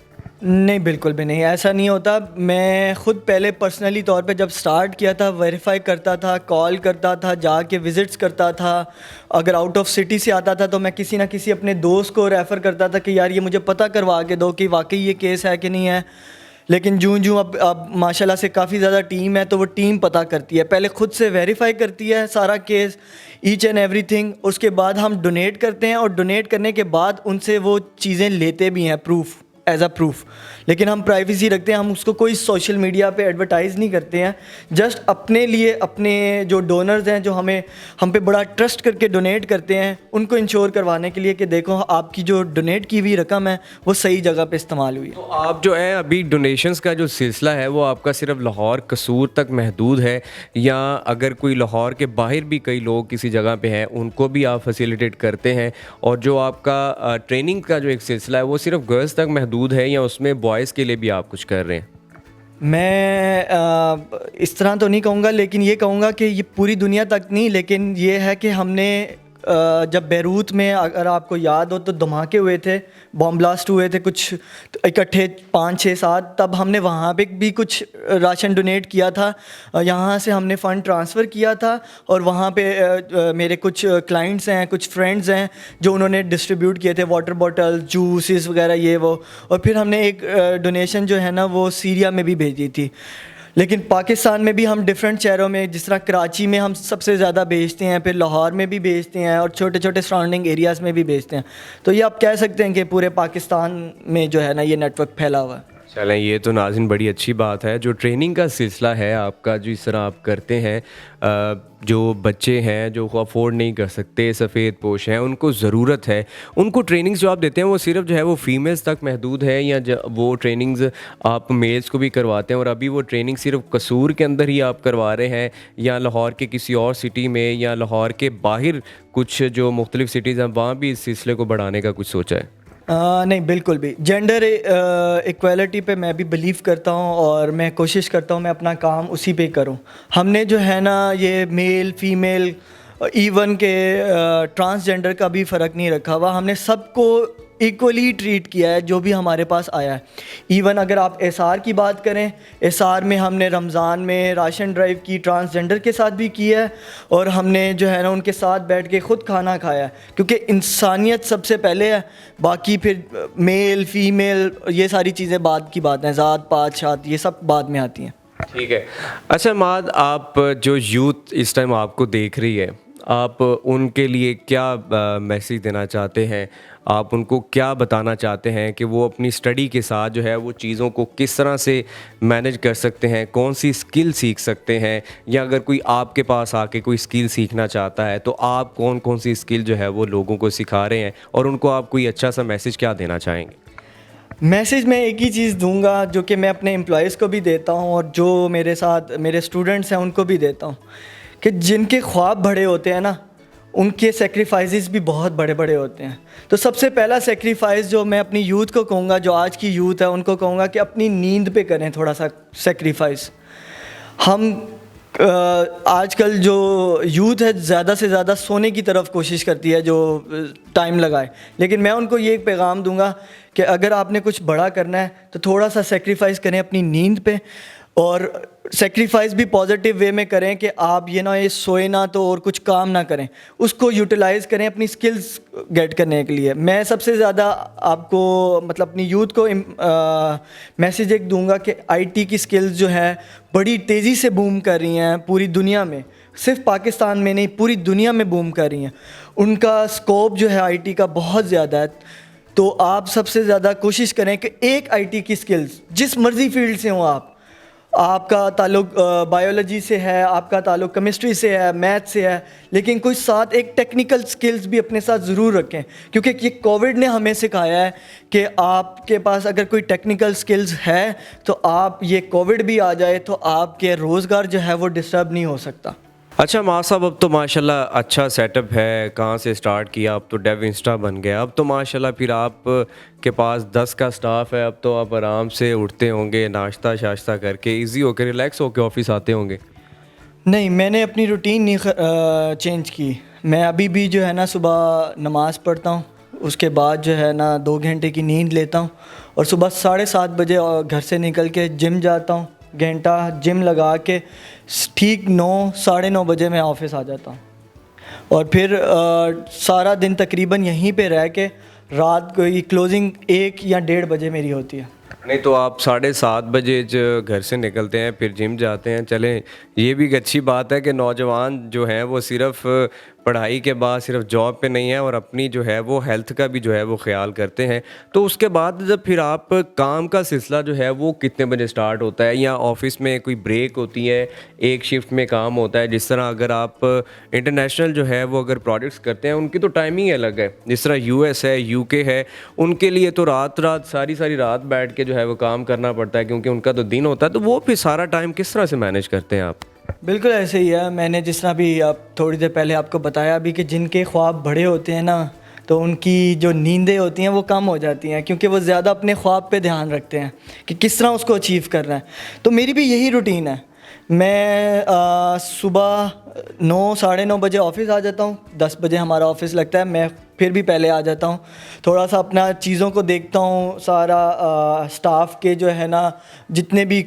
نہیں, بالکل بھی نہیں, ایسا نہیں ہوتا. میں خود پہلے پرسنلی طور پہ جب سٹارٹ کیا تھا ویریفائی کرتا تھا, کال کرتا تھا, جا کے وزٹس کرتا تھا. اگر آؤٹ آف سٹی سے آتا تھا تو میں کسی نہ کسی اپنے دوست کو ریفر کرتا تھا کہ یار یہ مجھے پتہ کروا کے دو کہ واقعی یہ کیس ہے کہ نہیں ہے. لیکن جوں اب ماشاء اللہ سے کافی زیادہ ٹیم ہے تو وہ ٹیم پتہ کرتی ہے, پہلے خود سے ویریفائی کرتی ہے سارا کیس, ایچ اینڈ ایوری تھنگ. اس کے بعد ہم ڈونیٹ کرتے ہیں, اور ڈونیٹ کرنے کے بعد ان سے وہ چیزیں لیتے بھی ہیں پروف, ایز اے پروف. لیکن ہم پرائیویسی رکھتے ہیں, ہم اس کو کوئی سوشل میڈیا پہ ایڈورٹائز نہیں کرتے ہیں. جسٹ اپنے لیے, اپنے جو ڈونرز ہیں جو ہم پہ بڑا ٹرسٹ کر کے ڈونیٹ کرتے ہیں, ان کو انشور کروانے کے لیے کہ دیکھو آپ کی جو ڈونیٹ کی ہوئی رقم ہے وہ صحیح جگہ پہ استعمال ہوئی ہے. تو آپ جو ہے ابھی ڈونیشنز کا جو سلسلہ ہے وہ آپ کا صرف لاہور قصور تک محدود ہے, یا اگر کوئی لاہور کے باہر بھی کئی لوگ کسی جگہ پہ ہیں ان کو بھی آپ فیسیلیٹیٹ کرتے ہیں؟ اور جو آپ کا ٹریننگ کا جو ایک سلسلہ ہے وہ صرف گرلز تک محدود ہے, یا اس میں بوائز کے لیے بھی آپ کچھ کر رہے ہیں؟ میں اس طرح تو نہیں کہوں گا, لیکن یہ کہوں گا کہ یہ پوری دنیا تک نہیں, لیکن یہ ہے کہ ہم نے جب بیروت میں, اگر آپ کو یاد ہو تو دھماکے ہوئے تھے, بام بلاسٹ ہوئے تھے کچھ اکٹھے 5-6-7, تب ہم نے وہاں پہ بھی کچھ راشن ڈونیٹ کیا تھا. یہاں سے ہم نے فنڈ ٹرانسفر کیا تھا, اور وہاں پہ میرے کچھ کلائنٹس ہیں, کچھ فرینڈز ہیں جو انہوں نے ڈسٹریبیوٹ کیے تھے, واٹر بوٹل, جوسز وغیرہ یہ وہ. اور پھر ہم نے ایک ڈونیشن جو ہے نا وہ سیریا میں بھی بھیجی تھی. لیکن پاکستان میں بھی ہم ڈفرینٹ شہروں میں, جس طرح کراچی میں ہم سب سے زیادہ بھیجتے ہیں, پھر لاہور میں بھی بھیجتے ہیں, اور چھوٹے چھوٹے سراؤنڈنگ ایریاز میں بھی بھیجتے ہیں. تو یہ آپ کہہ سکتے ہیں کہ پورے پاکستان میں جو ہے نا یہ نیٹ ورک پھیلا ہوا ہے. چلیں, یہ تو ناظرین بڑی اچھی بات ہے. جو ٹریننگ کا سلسلہ ہے آپ کا, جو اس طرح آپ کرتے ہیں, جو بچے ہیں جو افورڈ نہیں کر سکتے, سفید پوش ہیں, ان کو ضرورت ہے, ان کو ٹریننگز جو آپ دیتے ہیں وہ صرف جو ہے وہ فیمیلز تک محدود ہے, یا وہ ٹریننگز آپ میلز کو بھی کرواتے ہیں؟ اور ابھی وہ ٹریننگ صرف قصور کے اندر ہی آپ کروا رہے ہیں, یا لاہور کے کسی اور سٹی میں, یا لاہور کے باہر کچھ جو مختلف سٹیز ہیں وہاں بھی اس سلسلے کو بڑھانے کا کچھ سوچا ہے؟ نہیں, بالکل بھی. جینڈر ایکویلٹی پہ میں بھی بلیو کرتا ہوں, اور میں کوشش کرتا ہوں میں اپنا کام اسی پہ کروں. ہم نے جو ہے نا یہ میل فیمیل ایون کہ ٹرانسجینڈر کا بھی فرق نہیں رکھا ہوا, ہم نے سب کو ایکولی ٹریٹ کیا ہے جو بھی ہمارے پاس آیا ہے. ایون اگر آپ ایس آر کی بات کریں, ایس آر میں ہم نے رمضان میں راشن ڈرائیو کی, ٹرانسجینڈر کے ساتھ بھی کی ہے, اور ہم نے جو ہے نا ان کے ساتھ بیٹھ کے خود کھانا کھایا ہے, کیونکہ انسانیت سب سے پہلے ہے, باقی پھر میل فیمیل یہ ساری چیزیں بعد کی بات ہیں, ذات پات شات یہ سب بعد میں آتی ہیں. ٹھیک ہے. اچھا ماد, آپ جو یوتھ اس ٹائم آپ کو دیکھ رہی ہے, آپ ان کے لیے کیا میسیج دینا چاہتے ہیں؟ آپ ان کو کیا بتانا چاہتے ہیں کہ وہ اپنی اسٹڈی کے ساتھ جو ہے وہ چیزوں کو کس طرح سے مینیج کر سکتے ہیں, کون سی اسکل سیکھ سکتے ہیں, یا اگر کوئی آپ کے پاس آ کے کوئی اسکل سیکھنا چاہتا ہے تو آپ کون سی اسکل جو ہے وہ لوگوں کو سکھا رہے ہیں, اور ان کو آپ کوئی اچھا سا میسیج کیا دینا چاہیں گے؟ میسیج میں ایک ہی چیز دوں گا جو کہ میں اپنے امپلائیز کو بھی دیتا ہوں, اور جو میرے ساتھ میرے اسٹوڈنٹس ہیں ان کو بھی دیتا ہوں, کہ جن کے خواب بڑے ہوتے ہیں نا ان کے سیکریفائسز بھی بہت بڑے بڑے ہوتے ہیں. تو سب سے پہلا سیکریفائس جو میں اپنی یوتھ کو کہوں گا, جو آج کی یوتھ ہے ان کو کہوں گا کہ اپنی نیند پہ کریں تھوڑا سا سیکریفائس. ہم آج کل جو یوتھ ہے زیادہ سے زیادہ سونے کی طرف کوشش کرتی ہے جو ٹائم لگائے, لیکن میں ان کو یہ ایک پیغام دوں گا کہ اگر آپ نے کچھ بڑا کرنا ہے تو تھوڑا سا سیکریفائس کریں اپنی نیند پہ. اور سیکریفائس بھی پازیٹیو وے میں کریں کہ آپ یہ سوئے نہ تو اور کچھ کام نہ کریں, اس کو یوٹیلائز کریں اپنی سکلز گیٹ کرنے کے لیے. میں سب سے زیادہ آپ کو مطلب اپنی یوتھ کو میسیج ایک دوں گا کہ آئی ٹی کی سکلز جو ہے بڑی تیزی سے بوم کر رہی ہیں پوری دنیا میں, صرف پاکستان میں نہیں پوری دنیا میں بوم کر رہی ہیں. ان کا اسکوپ جو ہے آئی ٹی کا بہت زیادہ ہے. تو آپ سب سے زیادہ کوشش کریں کہ ایک آئی ٹی کی سکلز جس مرضی فیلڈ سے ہوں, آپ کا تعلق بایولوجی سے ہے, آپ کا تعلق کیمسٹری سے ہے, میتھ سے ہے, لیکن کوئی ساتھ ایک ٹیکنیکل سکلز بھی اپنے ساتھ ضرور رکھیں, کیونکہ یہ کووڈ نے ہمیں سکھایا ہے کہ آپ کے پاس اگر کوئی ٹیکنیکل سکلز ہے تو آپ یہ کووڈ بھی آ جائے تو آپ کے روزگار جو ہے وہ ڈسٹرب نہیں ہو سکتا. اچھا ماں صاحب, اب تو ماشاءاللہ اچھا سیٹ اپ ہے, کہاں سے سٹارٹ کیا, اب تو ڈیو انسٹا بن گیا, اب تو ماشاءاللہ پھر آپ کے پاس 10 کا سٹاف ہے, اب تو آپ آرام سے اٹھتے ہوں گے, ناشتہ شاشتہ کر کے ایزی ہو کے ریلیکس ہو کے آفس آتے ہوں گے. نہیں, میں نے اپنی روٹین نہیں چینج کی. میں ابھی بھی جو ہے نا صبح نماز پڑھتا ہوں, اس کے بعد جو ہے نا 2 گھنٹے کی نیند لیتا ہوں, اور صبح 7:30 بجے گھر سے نکل کے جم جاتا ہوں, گھنٹہ جم لگا کے ٹھیک 9-9:30 بجے میں آفس آ جاتا ہوں, اور پھر سارا دن تقریباً یہیں پہ رہ کے رات کو کلوزنگ 1 یا 1:30 بجے میری ہوتی ہے. نہیں تو آپ 7:30 بجے گھر سے نکلتے ہیں, پھر جم جاتے ہیں. چلیں, یہ بھی ایک اچھی بات ہے کہ نوجوان جو ہیں وہ صرف پڑھائی کے بعد صرف جاب پہ نہیں ہے اور اپنی جو ہے وہ ہیلتھ کا بھی جو ہے وہ خیال کرتے ہیں. تو اس کے بعد جب پھر آپ کام کا سلسلہ جو ہے وہ کتنے بجے سٹارٹ ہوتا ہے, یا آفس میں کوئی بریک ہوتی ہے, ایک شفٹ میں کام ہوتا ہے؟ جس طرح اگر آپ انٹرنیشنل جو ہے وہ اگر پروجیکٹس کرتے ہیں ان کی تو ٹائمنگ الگ ہے, جس طرح US ہے, UK ہے, ان کے لیے تو رات ساری رات بیٹھ کے جو ہے وہ کام کرنا پڑتا ہے کیونکہ ان کا تو دن ہوتا ہے. تو وہ پھر سارا ٹائم کس طرح سے مینیج کرتے ہیں آپ؟ بالکل ایسے ہی ہے. میں نے جس طرح بھی آپ تھوڑی دیر پہلے آپ کو بتایا بھی کہ جن کے خواب بڑے ہوتے ہیں نا, تو ان کی جو نیندیں ہوتی ہیں وہ کم ہو جاتی ہیں, کیونکہ وہ زیادہ اپنے خواب پہ دھیان رکھتے ہیں کہ کس طرح اس کو اچیو کرنا ہے. تو میری بھی یہی روٹین ہے. میں صبح 9-9:30 بجے آفس آ جاتا ہوں. 10 بجے ہمارا آفس لگتا ہے, میں پھر بھی پہلے آ جاتا ہوں. تھوڑا سا اپنا چیزوں کو دیکھتا ہوں, سارا اسٹاف کے جو ہے نا جتنے بھی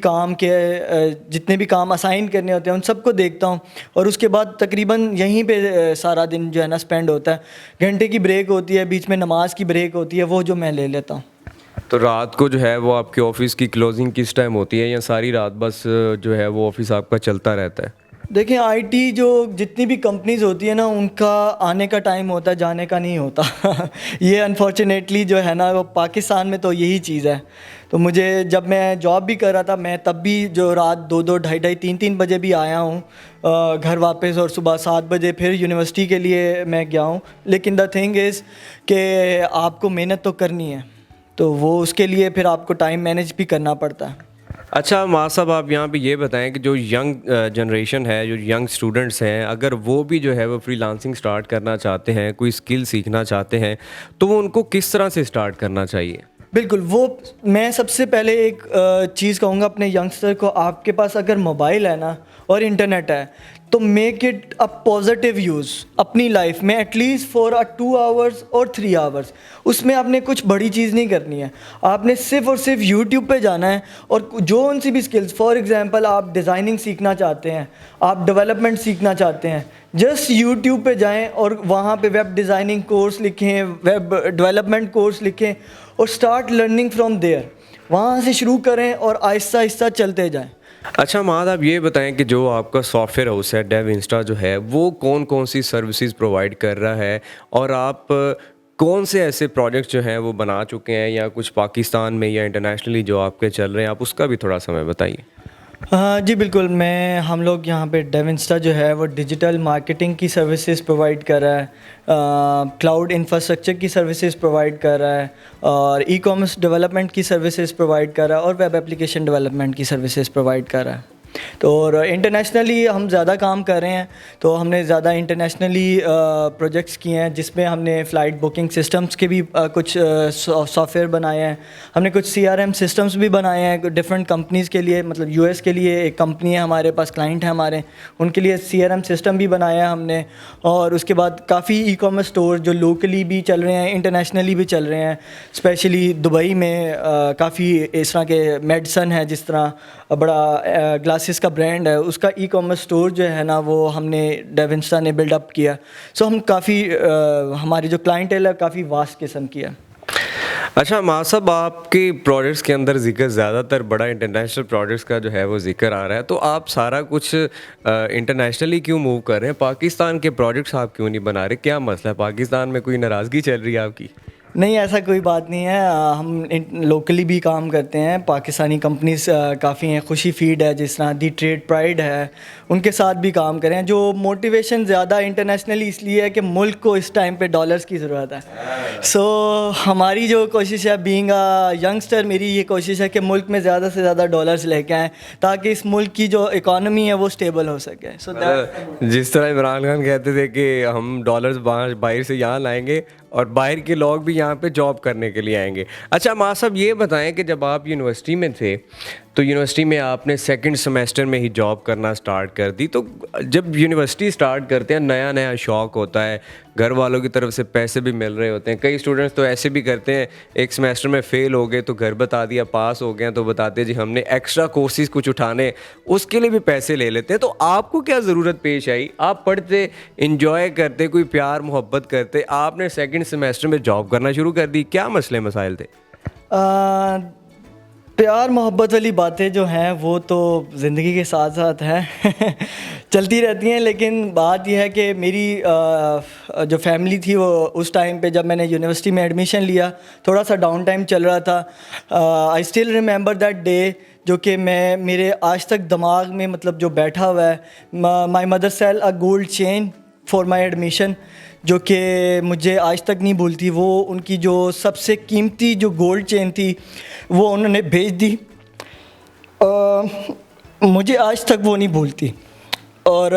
کام اسائن کرنے ہوتے ہیں ان سب کو دیکھتا ہوں, اور اس کے بعد تقریباً یہیں پہ سارا دن جو ہے نا اسپینڈ ہوتا ہے. گھنٹے کی بریک ہوتی ہے, بیچ میں نماز کی بریک ہوتی ہے, وہ جو میں لے لیتا ہوں. تو رات کو جو ہے وہ آپ کے آفس کی کلوزنگ کس ٹائم ہوتی ہے, یا ساری رات بس جو ہے وہ آفس آپ کا چلتا رہتا ہے؟ دیکھیں, آئی ٹی جو جتنی بھی کمپنیز ہوتی ہیں نا ان کا آنے کا ٹائم ہوتا ہے, جانے کا نہیں ہوتا. یہ انفارچونیٹلی جو ہے نا وہ پاکستان میں تو یہی چیز ہے. تو مجھے جب میں جاب بھی کر رہا تھا, میں تب بھی جو رات 2-2, 2:30, 3-3 بجے بھی آیا ہوں گھر واپس, اور صبح 7 بجے پھر یونیورسٹی کے لیے میں گیا ہوں. لیکن دا تھنگ از کہ آپ کو محنت تو کرنی ہے, تو وہ اس کے لیے پھر آپ کو ٹائم مینیج بھی کرنا پڑتا ہے. اچھا ماں صاحب, آپ یہاں پہ یہ بتائیں کہ جو ینگ جنریشن ہے, جو ینگ اسٹوڈنٹس ہیں, اگر وہ بھی جو ہے وہ فری لانسنگ سٹارٹ کرنا چاہتے ہیں, کوئی اسکل سیکھنا چاہتے ہیں, تو وہ ان کو کس طرح سے سٹارٹ کرنا چاہیے؟ بالکل, وہ میں سب سے پہلے ایک چیز کہوں گا اپنے ینگسٹر کو, آپ کے پاس اگر موبائل ہے نا اور انٹرنیٹ ہے تو make it a positive use اپنی لائف میں, ایٹ لیسٹ فار 2 آورس اور 3 آورس. اس میں آپ نے کچھ بڑی چیز نہیں کرنی ہے, آپ نے صرف اور صرف یوٹیوب پہ جانا ہے, اور جو ان سی بھی اسکلس, فار ایگزامپل آپ ڈیزائننگ سیکھنا چاہتے ہیں, آپ ڈیولپمنٹ سیکھنا چاہتے ہیں, جسٹ یوٹیوب پہ جائیں اور وہاں پہ ویب ڈیزائننگ کورس لکھیں, ویب ڈیولپمنٹ کورس لکھیں, اور اسٹارٹ لرننگ فرام دیئر. وہاں سے شروع کریں اور آہستہ آہستہ چلتے جائیں. اچھا ماں, آپ یہ بتائیں کہ جو آپ کا سافٹ ویئر ہاؤس ہے ڈیو انسٹا جو ہے, وہ کون سی سروسز پرووائڈ کر رہا ہے, اور آپ کون سے ایسے پروجیکٹس جو ہیں وہ بنا چکے ہیں, یا کچھ پاکستان میں یا انٹرنیشنلی جو آپ کے چل رہے ہیں, آپ اس کا بھی تھوڑا سا ہمیں بتائیے. جی بالکل, ہم لوگ یہاں پہ ڈیو انسٹا جو ہے وہ ڈیجیٹل مارکیٹنگ کی سروسز پرووائڈ کر رہا ہے, کلاؤڈ انفراسٹرکچر کی سروسز پرووائڈ کر رہا ہے, اور ای کامرس ڈیولپمنٹ کی سروسز پرووائڈ کر رہا ہے, اور ویب اپلیکیشن ڈیولپمنٹ کی سروسز پرووائڈ کر رہا ہے. تو اور انٹرنیشنلی ہم زیادہ کام کر رہے ہیں, تو ہم نے زیادہ انٹرنیشنلی پروجیکٹس کیے ہیں جس میں ہم نے فلائٹ بکنگ سسٹمز کے بھی کچھ سافٹ ویئر بنائے ہیں, ہم نے کچھ CRM سسٹمز بھی بنائے ہیں ڈفرینٹ کمپنیز کے لیے. مطلب US کے لیے ایک کمپنی ہے ہمارے پاس, کلائنٹ ہے ہمارے, ان کے لیے CRM سسٹم بھی بنایا ہے ہم نے. اور اس کے بعد کافی ای کامرس اسٹور جو لوکلی بھی چل رہے ہیں, انٹرنیشنلی بھی چل رہے ہیں. اسپیشلی دبئی میں کافی اس طرح کے میڈیسن ہے, جس طرح بڑا گلاسز کا برانڈ ہے, اس کا ای کامرس اسٹور جو ہے نا وہ ہم نے ڈیونسٹا نے بلڈ اپ کیا. سو ہم کافی ہماری جو کلائنٹیل ہے کافی واسٹ قسم کی ہے. اچھا معاذ صاحب, آپ کے پروڈکٹس کے اندر ذکر زیادہ تر بڑا انٹرنیشنل پروڈکٹس کا جو ہے وہ ذکر آ رہا ہے, تو آپ سارا کچھ انٹرنیشنلی کیوں موو کر رہے ہیں؟ پاکستان کے پروڈکٹس آپ کیوں نہیں بنا رہے؟ کیا مسئلہ ہے؟ پاکستان میں کوئی ناراضگی چل رہی ہے آپ کی؟ نہیں, ایسا کوئی بات نہیں ہے. ہم لوکلی بھی کام کرتے ہیں. پاکستانی کمپنیز کافی ہیں, خوشی فیڈ ہے جس طرح, دی ٹریڈ پرائڈ ہے, ان کے ساتھ بھی کام کریں. جو موٹیویشن زیادہ انٹرنیشنلی اس لیے ہے کہ ملک کو اس ٹائم پہ ڈالرز کی ضرورت ہے. سو ہماری جو کوشش ہے, بینگ اے ینگسٹر, میری یہ کوشش ہے کہ ملک میں زیادہ سے زیادہ ڈالرز لے کے آئیں تاکہ اس ملک کی جو اکانومی ہے وہ اسٹیبل ہو سکے. جس طرح عمران خان کہتے تھے کہ ہم ڈالرز باہر سے یہاں لائیں گے اور باہر کے لوگ بھی یہاں پہ جاب کرنے کے لیے آئیں گے. اچھا معاذ صاحب, یہ بتائیں کہ جب آپ یونیورسٹی میں تھے تو یونیورسٹی میں آپ نے سیکنڈ سیمیسٹر میں ہی جاب کرنا سٹارٹ کر دی, تو جب یونیورسٹی سٹارٹ کرتے ہیں نیا نیا شوق ہوتا ہے, گھر والوں کی طرف سے پیسے بھی مل رہے ہوتے ہیں. کئی اسٹوڈنٹس تو ایسے بھی کرتے ہیں, ایک سیمیسٹر میں فیل ہو گئے تو گھر بتا دیا, پاس ہو گئے تو بتاتے جی ہم نے ایکسٹرا کورسز کچھ اٹھانے, اس کے لیے بھی پیسے لے لیتے ہیں. تو آپ کو کیا ضرورت پیش آئی؟ آپ پڑھتے, انجوائے کرتے, کوئی پیار محبت کرتے, آپ نے سیکنڈ سیمیسٹر میں جاب کرنا شروع کر دی. کیا مسئلے مسائل تھے؟ پیار محبت والی باتیں جو ہیں وہ تو زندگی کے ساتھ ساتھ ہیں, چلتی رہتی ہیں. لیکن بات یہ ہے کہ میری جو فیملی تھی وہ اس ٹائم پہ جب میں نے یونیورسٹی میں ایڈمیشن لیا تھوڑا سا ڈاؤن ٹائم چل رہا تھا. I still remember that day, جو کہ میرے آج تک دماغ میں مطلب جو بیٹھا ہوا ہے. My mother sell a gold chain for my admission, جو کہ مجھے آج تک نہیں بھولتی. وہ ان کی جو سب سے قیمتی جو گولڈ چین تھی وہ انہوں نے بھیج دی, مجھے آج تک وہ نہیں بھولتی. اور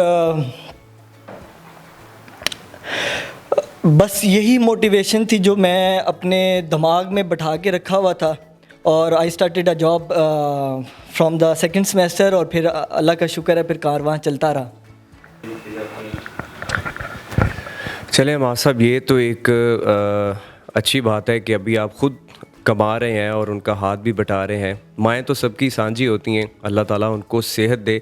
بس یہی موٹیویشن تھی جو میں اپنے دماغ میں بٹھا کے رکھا ہوا تھا. اور I started a job from the second semester, اور پھر اللہ کا شکر ہے پھر کارواں چلتا رہا. چلیں معاذ صاحب, یہ تو ایک اچھی بات ہے کہ ابھی آپ خود کما رہے ہیں اور ان کا ہاتھ بھی بٹا رہے ہیں. مائیں تو سب کی سانجھی ہوتی ہیں, اللہ تعالیٰ ان کو صحت دے.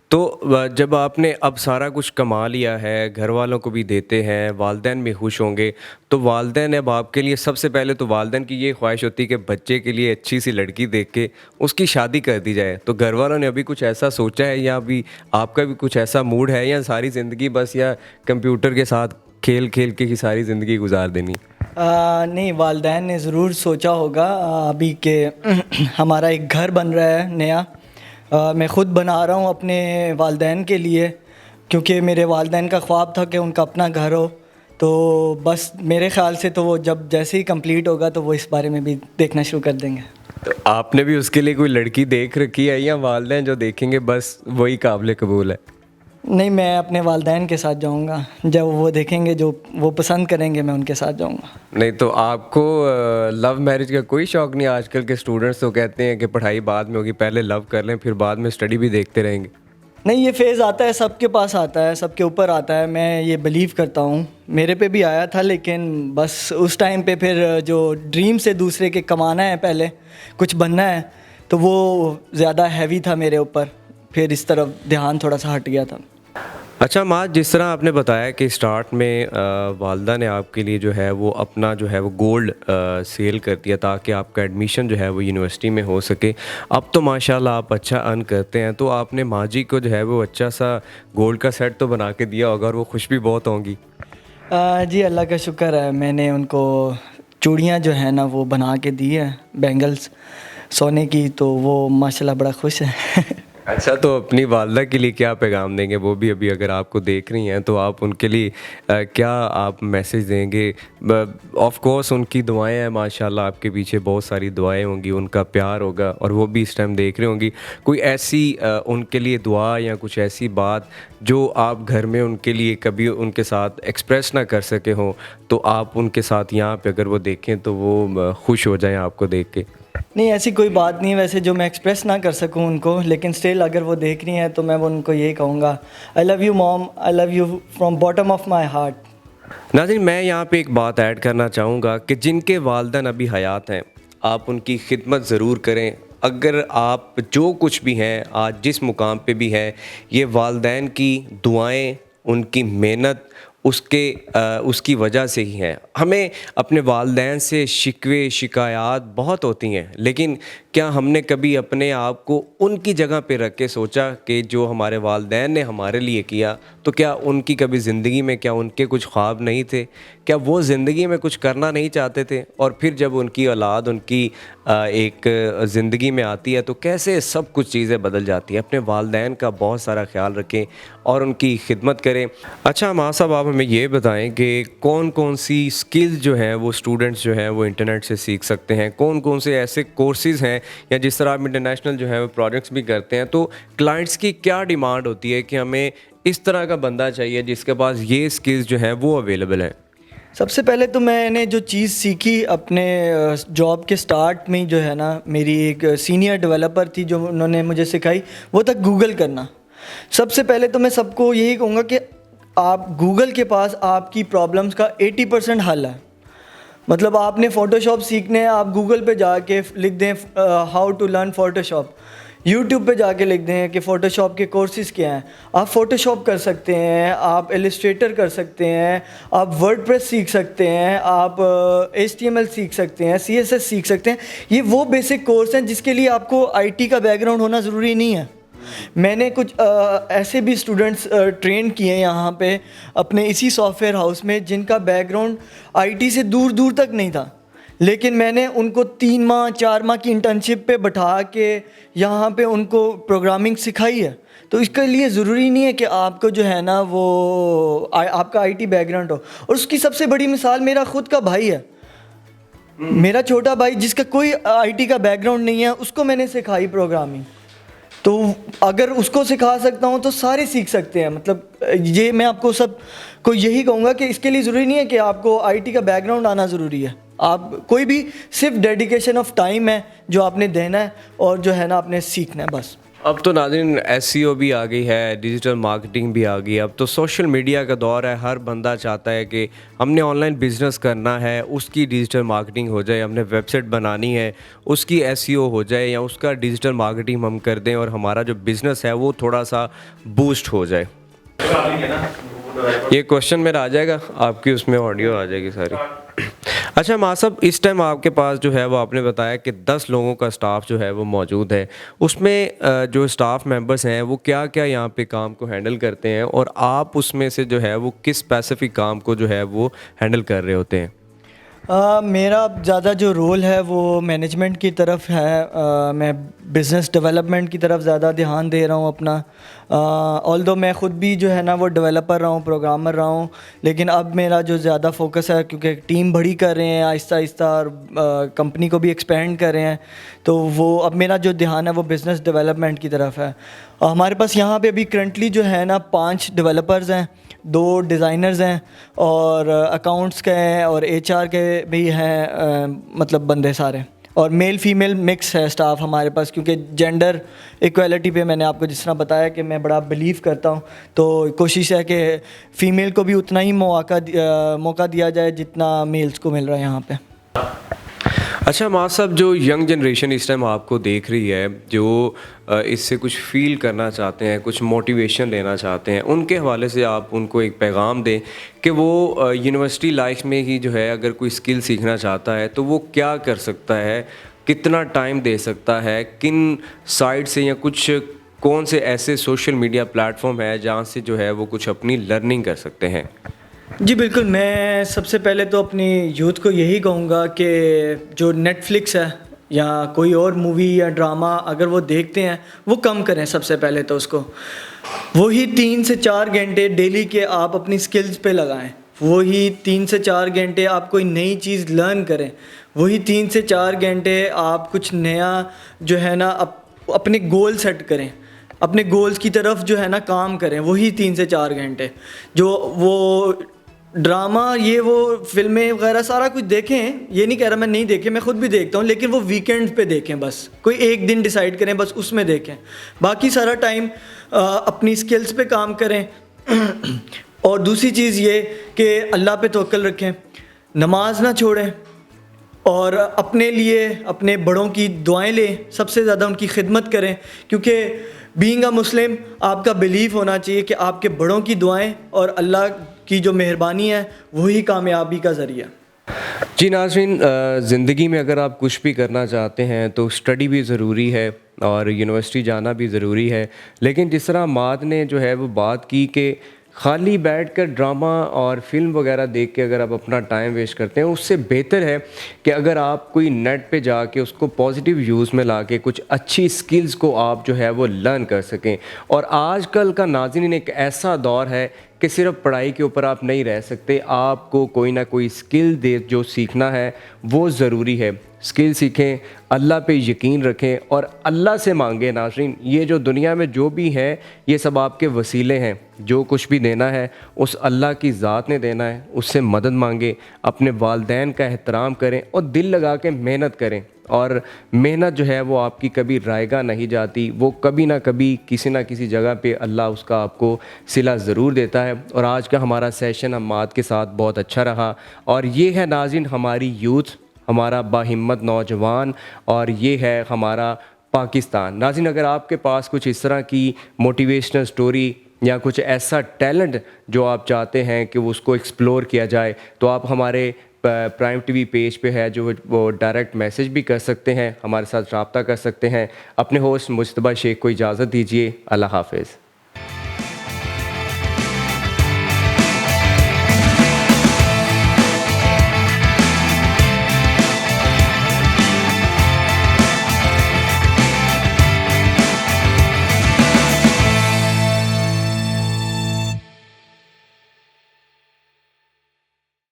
تو جب آپ نے اب سارا کچھ کما لیا ہے, گھر والوں کو بھی دیتے ہیں, والدین بھی خوش ہوں گے, تو والدین اب آپ کے لیے سب سے پہلے تو والدین کی یہ خواہش ہوتی ہے کہ بچے کے لیے اچھی سی لڑکی دیکھ کے اس کی شادی کر دی جائے. تو گھر والوں نے ابھی کچھ ایسا سوچا ہے, یا ابھی آپ کا بھی کچھ ایسا موڈ ہے, یا ساری زندگی بس یا کمپیوٹر کے ساتھ کھیل کھیل کے ہی ساری زندگی گزار دینی؟ نہیں, والدین نے ضرور سوچا ہوگا ابھی کہ ہمارا ایک گھر بن رہا ہے نیا. میں خود بنا رہا ہوں اپنے والدین کے لیے, کیونکہ میرے والدین کا خواب تھا کہ ان کا اپنا گھر ہو. تو بس میرے خیال سے تو وہ جب جیسے ہی کمپلیٹ ہوگا تو وہ اس بارے میں بھی دیکھنا شروع کر دیں گے. تو آپ نے بھی اس کے لیے کوئی لڑکی دیکھ رکھی ہے, یا والدین جو دیکھیں گے بس وہی قابل قبول ہے؟ نہیں, میں اپنے والدین کے ساتھ جاؤں گا, جب وہ دیکھیں گے جو وہ پسند کریں گے میں ان کے ساتھ جاؤں گا. نہیں تو آپ کو لو میرج کا کوئی شوق نہیں؟ آج کل کے اسٹوڈنٹس تو کہتے ہیں کہ پڑھائی بعد میں ہوگی, پہلے لو کر لیں پھر بعد میں اسٹڈی بھی دیکھتے رہیں گے. نہیں, یہ فیز آتا ہے, سب کے پاس آتا ہے, سب کے اوپر آتا ہے. میں یہ بلیو کرتا ہوں, میرے پہ بھی آیا تھا, لیکن بس اس ٹائم پہ پھر جو ڈریم سے دوسرے کے کمانا ہے, پہلے کچھ بننا ہے, تو وہ زیادہ ہیوی تھا میرے اوپر. پھر اس طرف دھیان تھوڑا سا ہٹ گیا تھا. اچھا معاذ, جس طرح آپ نے بتایا کہ اسٹارٹ میں والدہ نے آپ کے لیے جو ہے وہ اپنا جو ہے وہ گولڈ سیل کر دیا تاکہ آپ کا ایڈمیشن جو ہے وہ یونیورسٹی میں ہو سکے. اب تو ماشاءاللہ آپ اچھا ارن کرتے ہیں, تو آپ نے ماں جی کو جو ہے وہ اچھا سا گولڈ کا سیٹ تو بنا کے دیا ہوگا, اور وہ خوش بھی بہت ہوں گی. جی اللہ کا شکر ہے, میں نے ان کو چوڑیاں جو ہیں نا وہ بنا کے دی ہے, بینگلز سونے کی, تو وہ ماشاءاللہ بڑا خوش ہے. اچھا، تو اپنی والدہ کے لیے کیا پیغام دیں گے؟ وہ بھی ابھی اگر آپ کو دیکھ رہی ہیں تو آپ ان کے لیے کیا آپ میسیج دیں گے؟ آف کورس ان کی دعائیں ہیں، ماشاء اللہ آپ کے پیچھے بہت ساری دعائیں ہوں گی، ان کا پیار ہوگا اور وہ بھی اس ٹائم دیکھ رہی ہوں گی. کوئی ایسی ان کے لیے دعا یا کچھ ایسی بات جو آپ گھر میں ان کے لیے کبھی ان کے ساتھ ایکسپریس نہ کر سکے ہوں، تو آپ ان کے ساتھ یہاں پہ اگر وہ دیکھیں تو وہ خوش ہو جائیں آپ کو دیکھ کے؟ نہیں، ایسی کوئی بات نہیں ویسے جو میں ایکسپریس نہ کر سکوں ان کو، لیکن اسٹل اگر وہ دیکھ رہی ہیں تو میں ان کو یہی کہوں گا، I love you mom, I love you from bottom of my heart. ناظرین، میں یہاں پہ ایک بات ایڈ کرنا چاہوں گا کہ جن کے والدین ابھی حیات ہیں آپ ان کی خدمت ضرور کریں. اگر آپ جو کچھ بھی ہیں آج جس مقام پہ بھی ہیں، یہ والدین کی دعائیں، ان کی محنت، اس کی وجہ سے ہی ہے. ہمیں اپنے والدین سے شکوے شکایات بہت ہوتی ہیں، لیکن کیا ہم نے کبھی اپنے آپ کو ان کی جگہ پہ رکھ کے سوچا کہ جو ہمارے والدین نے ہمارے لیے کیا، تو کیا ان کی کبھی زندگی میں کیا ان کے کچھ خواب نہیں تھے؟ کیا وہ زندگی میں کچھ کرنا نہیں چاہتے تھے؟ اور پھر جب ان کی اولاد ان کی ایک زندگی میں آتی ہے تو کیسے سب کچھ چیزیں بدل جاتی ہیں. اپنے والدین کا بہت سارا خیال رکھیں اور ان کی خدمت کریں. اچھا ماں صاحب، آپ ہمیں یہ بتائیں کہ کون کون سی اسکلز جو ہیں وہ اسٹوڈنٹس جو ہیں وہ انٹرنیٹ سے سیکھ سکتے ہیں؟ کون کون سے ایسے کورسز ہیں، یا جس طرح آپ انٹرنیشنل جو ہے وہ پروجیکٹس بھی کرتے ہیں تو کلائنٹس کی کیا ڈیمانڈ ہوتی ہے کہ ہمیں اس طرح کا بندہ چاہیے جس کے پاس یہ اسکلز جو ہیں وہ اویلیبل ہیں؟ سب سے پہلے تو میں نے جو چیز سیکھی اپنے جاب کے سٹارٹ میں جو ہے نا، میری ایک سینئر ڈیولپر تھی جو انہوں نے مجھے سکھائی، وہ تھا گوگل کرنا. سب سے پہلے تو میں سب کو یہی کہوں گا کہ آپ گوگل کے پاس آپ کی پرابلمس کا 80% حل ہے. مطلب آپ نے فوٹو شاپ سیکھنے ہیں، آپ گوگل پہ جا کے لکھ دیں how to learn Photoshop, YouTube پہ جا کے لکھ دیں کہ فوٹو شاپ کے کورسز کیا ہیں. آپ فوٹو شاپ کر سکتے ہیں، آپ ایلسٹریٹر کر سکتے ہیں، آپ ورڈ پریس سیکھ سکتے ہیں، آپ HTML سیکھ سکتے ہیں، CSS سیکھ سکتے ہیں. یہ وہ بیسک کورس ہیں جس کے لیے آپ کو IT کا بیک گراؤنڈ ہونا ضروری نہیں ہے. میں نے کچھ ایسے بھی اسٹوڈنٹس ٹرین کیے ہیں یہاں پہ اپنے اسی سافٹ ویئر ہاؤس میں جن کا بیک گراؤنڈ IT سے دور دور تک نہیں تھا، لیکن میں نے ان کو 3 ماہ 4 ماہ کی انٹرنشپ پہ بٹھا کے یہاں پہ ان کو پروگرامنگ سکھائی ہے. تو اس کے لیے ضروری نہیں ہے کہ آپ کو جو ہے نا وہ آپ کا IT بیک گراؤنڈ ہو. اور اس کی سب سے بڑی مثال میرا خود کا بھائی ہے. میرا چھوٹا بھائی جس کا کوئی IT کا بیک گراؤنڈ نہیں ہے، اس کو میں نے سکھائی پروگرامنگ. تو اگر اس کو سکھا سکتا ہوں تو سارے سیکھ سکتے ہیں. مطلب یہ میں آپ کو سب کو یہی کہوں گا کہ اس کے لیے ضروری نہیں ہے کہ آپ کو IT کا بیک گراؤنڈ آنا ضروری ہے. آپ کوئی بھی صرف ڈیڈیکیشن آف ٹائم ہے جو آپ نے دینا ہے اور جو ہے نا آپ نے سیکھنا ہے بس. اب تو ناظرین SEO بھی آ گئی ہے، ڈیجیٹل مارکیٹنگ بھی آ گئی ہے، اب تو سوشل میڈیا کا دور ہے. ہر بندہ چاہتا ہے کہ ہم نے آن لائن بزنس کرنا ہے، اس کی ڈیجیٹل مارکیٹنگ ہو جائے، ہم نے ویب سائٹ بنانی ہے، اس کی SEO ہو جائے یا اس کا ڈیجیٹل مارکیٹنگ ہم کر دیں اور ہمارا جو بزنس ہے وہ تھوڑا سا بوسٹ ہو جائے. یہ کوشچن میرا آ جائے گا، آپ کی اس میں آڈیو آ جائے گی ساری. اچھا ماں صاحب، اس ٹائم آپ کے پاس جو ہے وہ آپ نے بتایا کہ 10 لوگوں کا سٹاف جو ہے وہ موجود ہے. اس میں جو سٹاف ممبرس ہیں وہ کیا کیا یہاں پہ کام کو ہینڈل کرتے ہیں، اور آپ اس میں سے جو ہے وہ کس اسپیسیفک کام کو جو ہے وہ ہینڈل کر رہے ہوتے ہیں؟ میرا زیادہ جو رول ہے وہ مینجمنٹ کی طرف ہے. میں بزنس ڈیولپمنٹ کی طرف زیادہ دھیان دے رہا ہوں اپنا. آلدو میں خود بھی جو ہے نا وہ ڈیولپر رہا ہوں، پروگرامر رہا ہوں، لیکن اب میرا جو زیادہ فوکس ہے کیونکہ ٹیم بڑی کر رہے ہیں آہستہ آہستہ اور کمپنی کو بھی ایکسپینڈ کر رہے ہیں، تو وہ اب میرا جو دھیان ہے وہ بزنس ڈیولپمنٹ کی طرف ہے. ہمارے پاس یہاں پہ ابھی کرنٹلی جو ہے نا 5 ڈیولپرز ہیں، 2 ڈیزائنرز ہیں اور اکاؤنٹس کے ہیں اور HR کے بھی ہیں. مطلب بندے سارے، اور میل فیمیل مکس ہے اسٹاف ہمارے پاس، کیونکہ جینڈر ایکویلٹی پہ میں نے آپ کو جس طرح بتایا کہ میں بڑا بلیو کرتا ہوں، تو کوشش ہے کہ فیمیل کو بھی اتنا ہی موقع دیا جائے جتنا میلز کو مل رہا ہے یہاں پہ. اچھا ماں صاحب، جو ینگ جنریشن اس ٹائم آپ کو دیکھ رہی ہے، جو اس سے کچھ فیل کرنا چاہتے ہیں، کچھ موٹیویشن لینا چاہتے ہیں، ان کے حوالے سے آپ ان کو ایک پیغام دیں کہ وہ یونیورسٹی لائف میں ہی جو ہے اگر کوئی اسکل سیکھنا چاہتا ہے تو وہ کیا کر سکتا ہے، کتنا ٹائم دے سکتا ہے، کن سائٹ سے یا کچھ کون سے ایسے سوشل میڈیا پلیٹ فارم ہے جہاں سے جو ہے وہ کچھ اپنی لرننگ کر سکتے ہیں؟ جی بالکل، میں سب سے پہلے تو اپنی یوتھ کو یہی کہوں گا کہ جو نیٹ فلکس ہے یا کوئی اور مووی یا ڈرامہ اگر وہ دیکھتے ہیں وہ کم کریں سب سے پہلے تو اس کو. وہی 3 سے 4 گھنٹے ڈیلی کے آپ اپنی سکلز پہ لگائیں. وہی 3 سے 4 گھنٹے آپ کوئی نئی چیز لرن کریں. وہی 3 سے 4 گھنٹے آپ کچھ نیا جو ہے نا اپنے گول سیٹ کریں, اپنے گولز کی طرف جو ہے نا کام کریں. وہی 3 سے 4 گھنٹے جو وہ ڈرامہ یہ وہ فلمیں وغیرہ سارا کچھ دیکھیں, یہ نہیں کہہ رہا میں نہیں دیکھیں, میں خود بھی دیکھتا ہوں, لیکن وہ ویکینڈ پہ دیکھیں. بس کوئی ایک دن ڈیسائیڈ کریں, بس اس میں دیکھیں. باقی سارا ٹائم اپنی سکلز پہ کام کریں. اور دوسری چیز یہ کہ اللہ پہ توکل رکھیں, نماز نہ چھوڑیں, اور اپنے لیے اپنے بڑوں کی دعائیں لیں, سب سے زیادہ ان کی خدمت کریں. کیونکہ بینگ اے مسلم آپ کا بلیف ہونا چاہیے کہ آپ کے بڑوں کی دعائیں اور اللہ کی جو مہربانی ہے وہی کامیابی کا ذریعہ. جی ناظرین, زندگی میں اگر آپ کچھ بھی کرنا چاہتے ہیں تو اسٹڈی بھی ضروری ہے اور یونیورسٹی جانا بھی ضروری ہے. لیکن جس طرح ماد نے جو ہے وہ بات کی کہ خالی بیٹھ کر ڈرامہ اور فلم وغیرہ دیکھ کے اگر آپ اپنا ٹائم ویسٹ کرتے ہیں, اس سے بہتر ہے کہ اگر آپ کوئی نیٹ پہ جا کے اس کو پازیٹیو یوز میں لا کے کچھ اچھی سکلز کو آپ جو ہے وہ لرن کر سکیں. اور آج کل کا ناظرین ایک ایسا دور ہے کہ صرف پڑھائی کے اوپر آپ نہیں رہ سکتے, آپ کو کوئی نہ کوئی سکل جو سیکھنا ہے وہ ضروری ہے. سکل سیکھیں, اللہ پہ یقین رکھیں اور اللہ سے مانگیں. ناظرین, یہ جو دنیا میں جو بھی ہے یہ سب آپ کے وسیلے ہیں. جو کچھ بھی دینا ہے اس اللہ کی ذات نے دینا ہے, اس سے مدد مانگیں. اپنے والدین کا احترام کریں اور دل لگا کے محنت کریں. اور محنت جو ہے وہ آپ کی کبھی رائے گاہ نہیں جاتی, وہ کبھی نہ کبھی کسی نہ کسی جگہ پہ اللہ اس کا آپ کو صلہ ضرور دیتا ہے. اور آج کا ہمارا سیشن حماد کے ساتھ بہت اچھا رہا. اور یہ ہے ناظرین ہماری یوتھ, ہمارا باہمت نوجوان, اور یہ ہے ہمارا پاکستان. ناظرین, اگر آپ کے پاس کچھ اس طرح کی موٹیویشنل سٹوری یا کچھ ایسا ٹیلنٹ جو آپ چاہتے ہیں کہ وہ اس کو ایکسپلور کیا جائے تو آپ ہمارے پرائم ٹی وی پیج پہ ہے جو وہ ڈائریکٹ میسج بھی کر سکتے ہیں, ہمارے ساتھ رابطہ کر سکتے ہیں. اپنے ہوسٹ مجتبیٰ شیخ کو اجازت دیجیے. اللہ حافظ.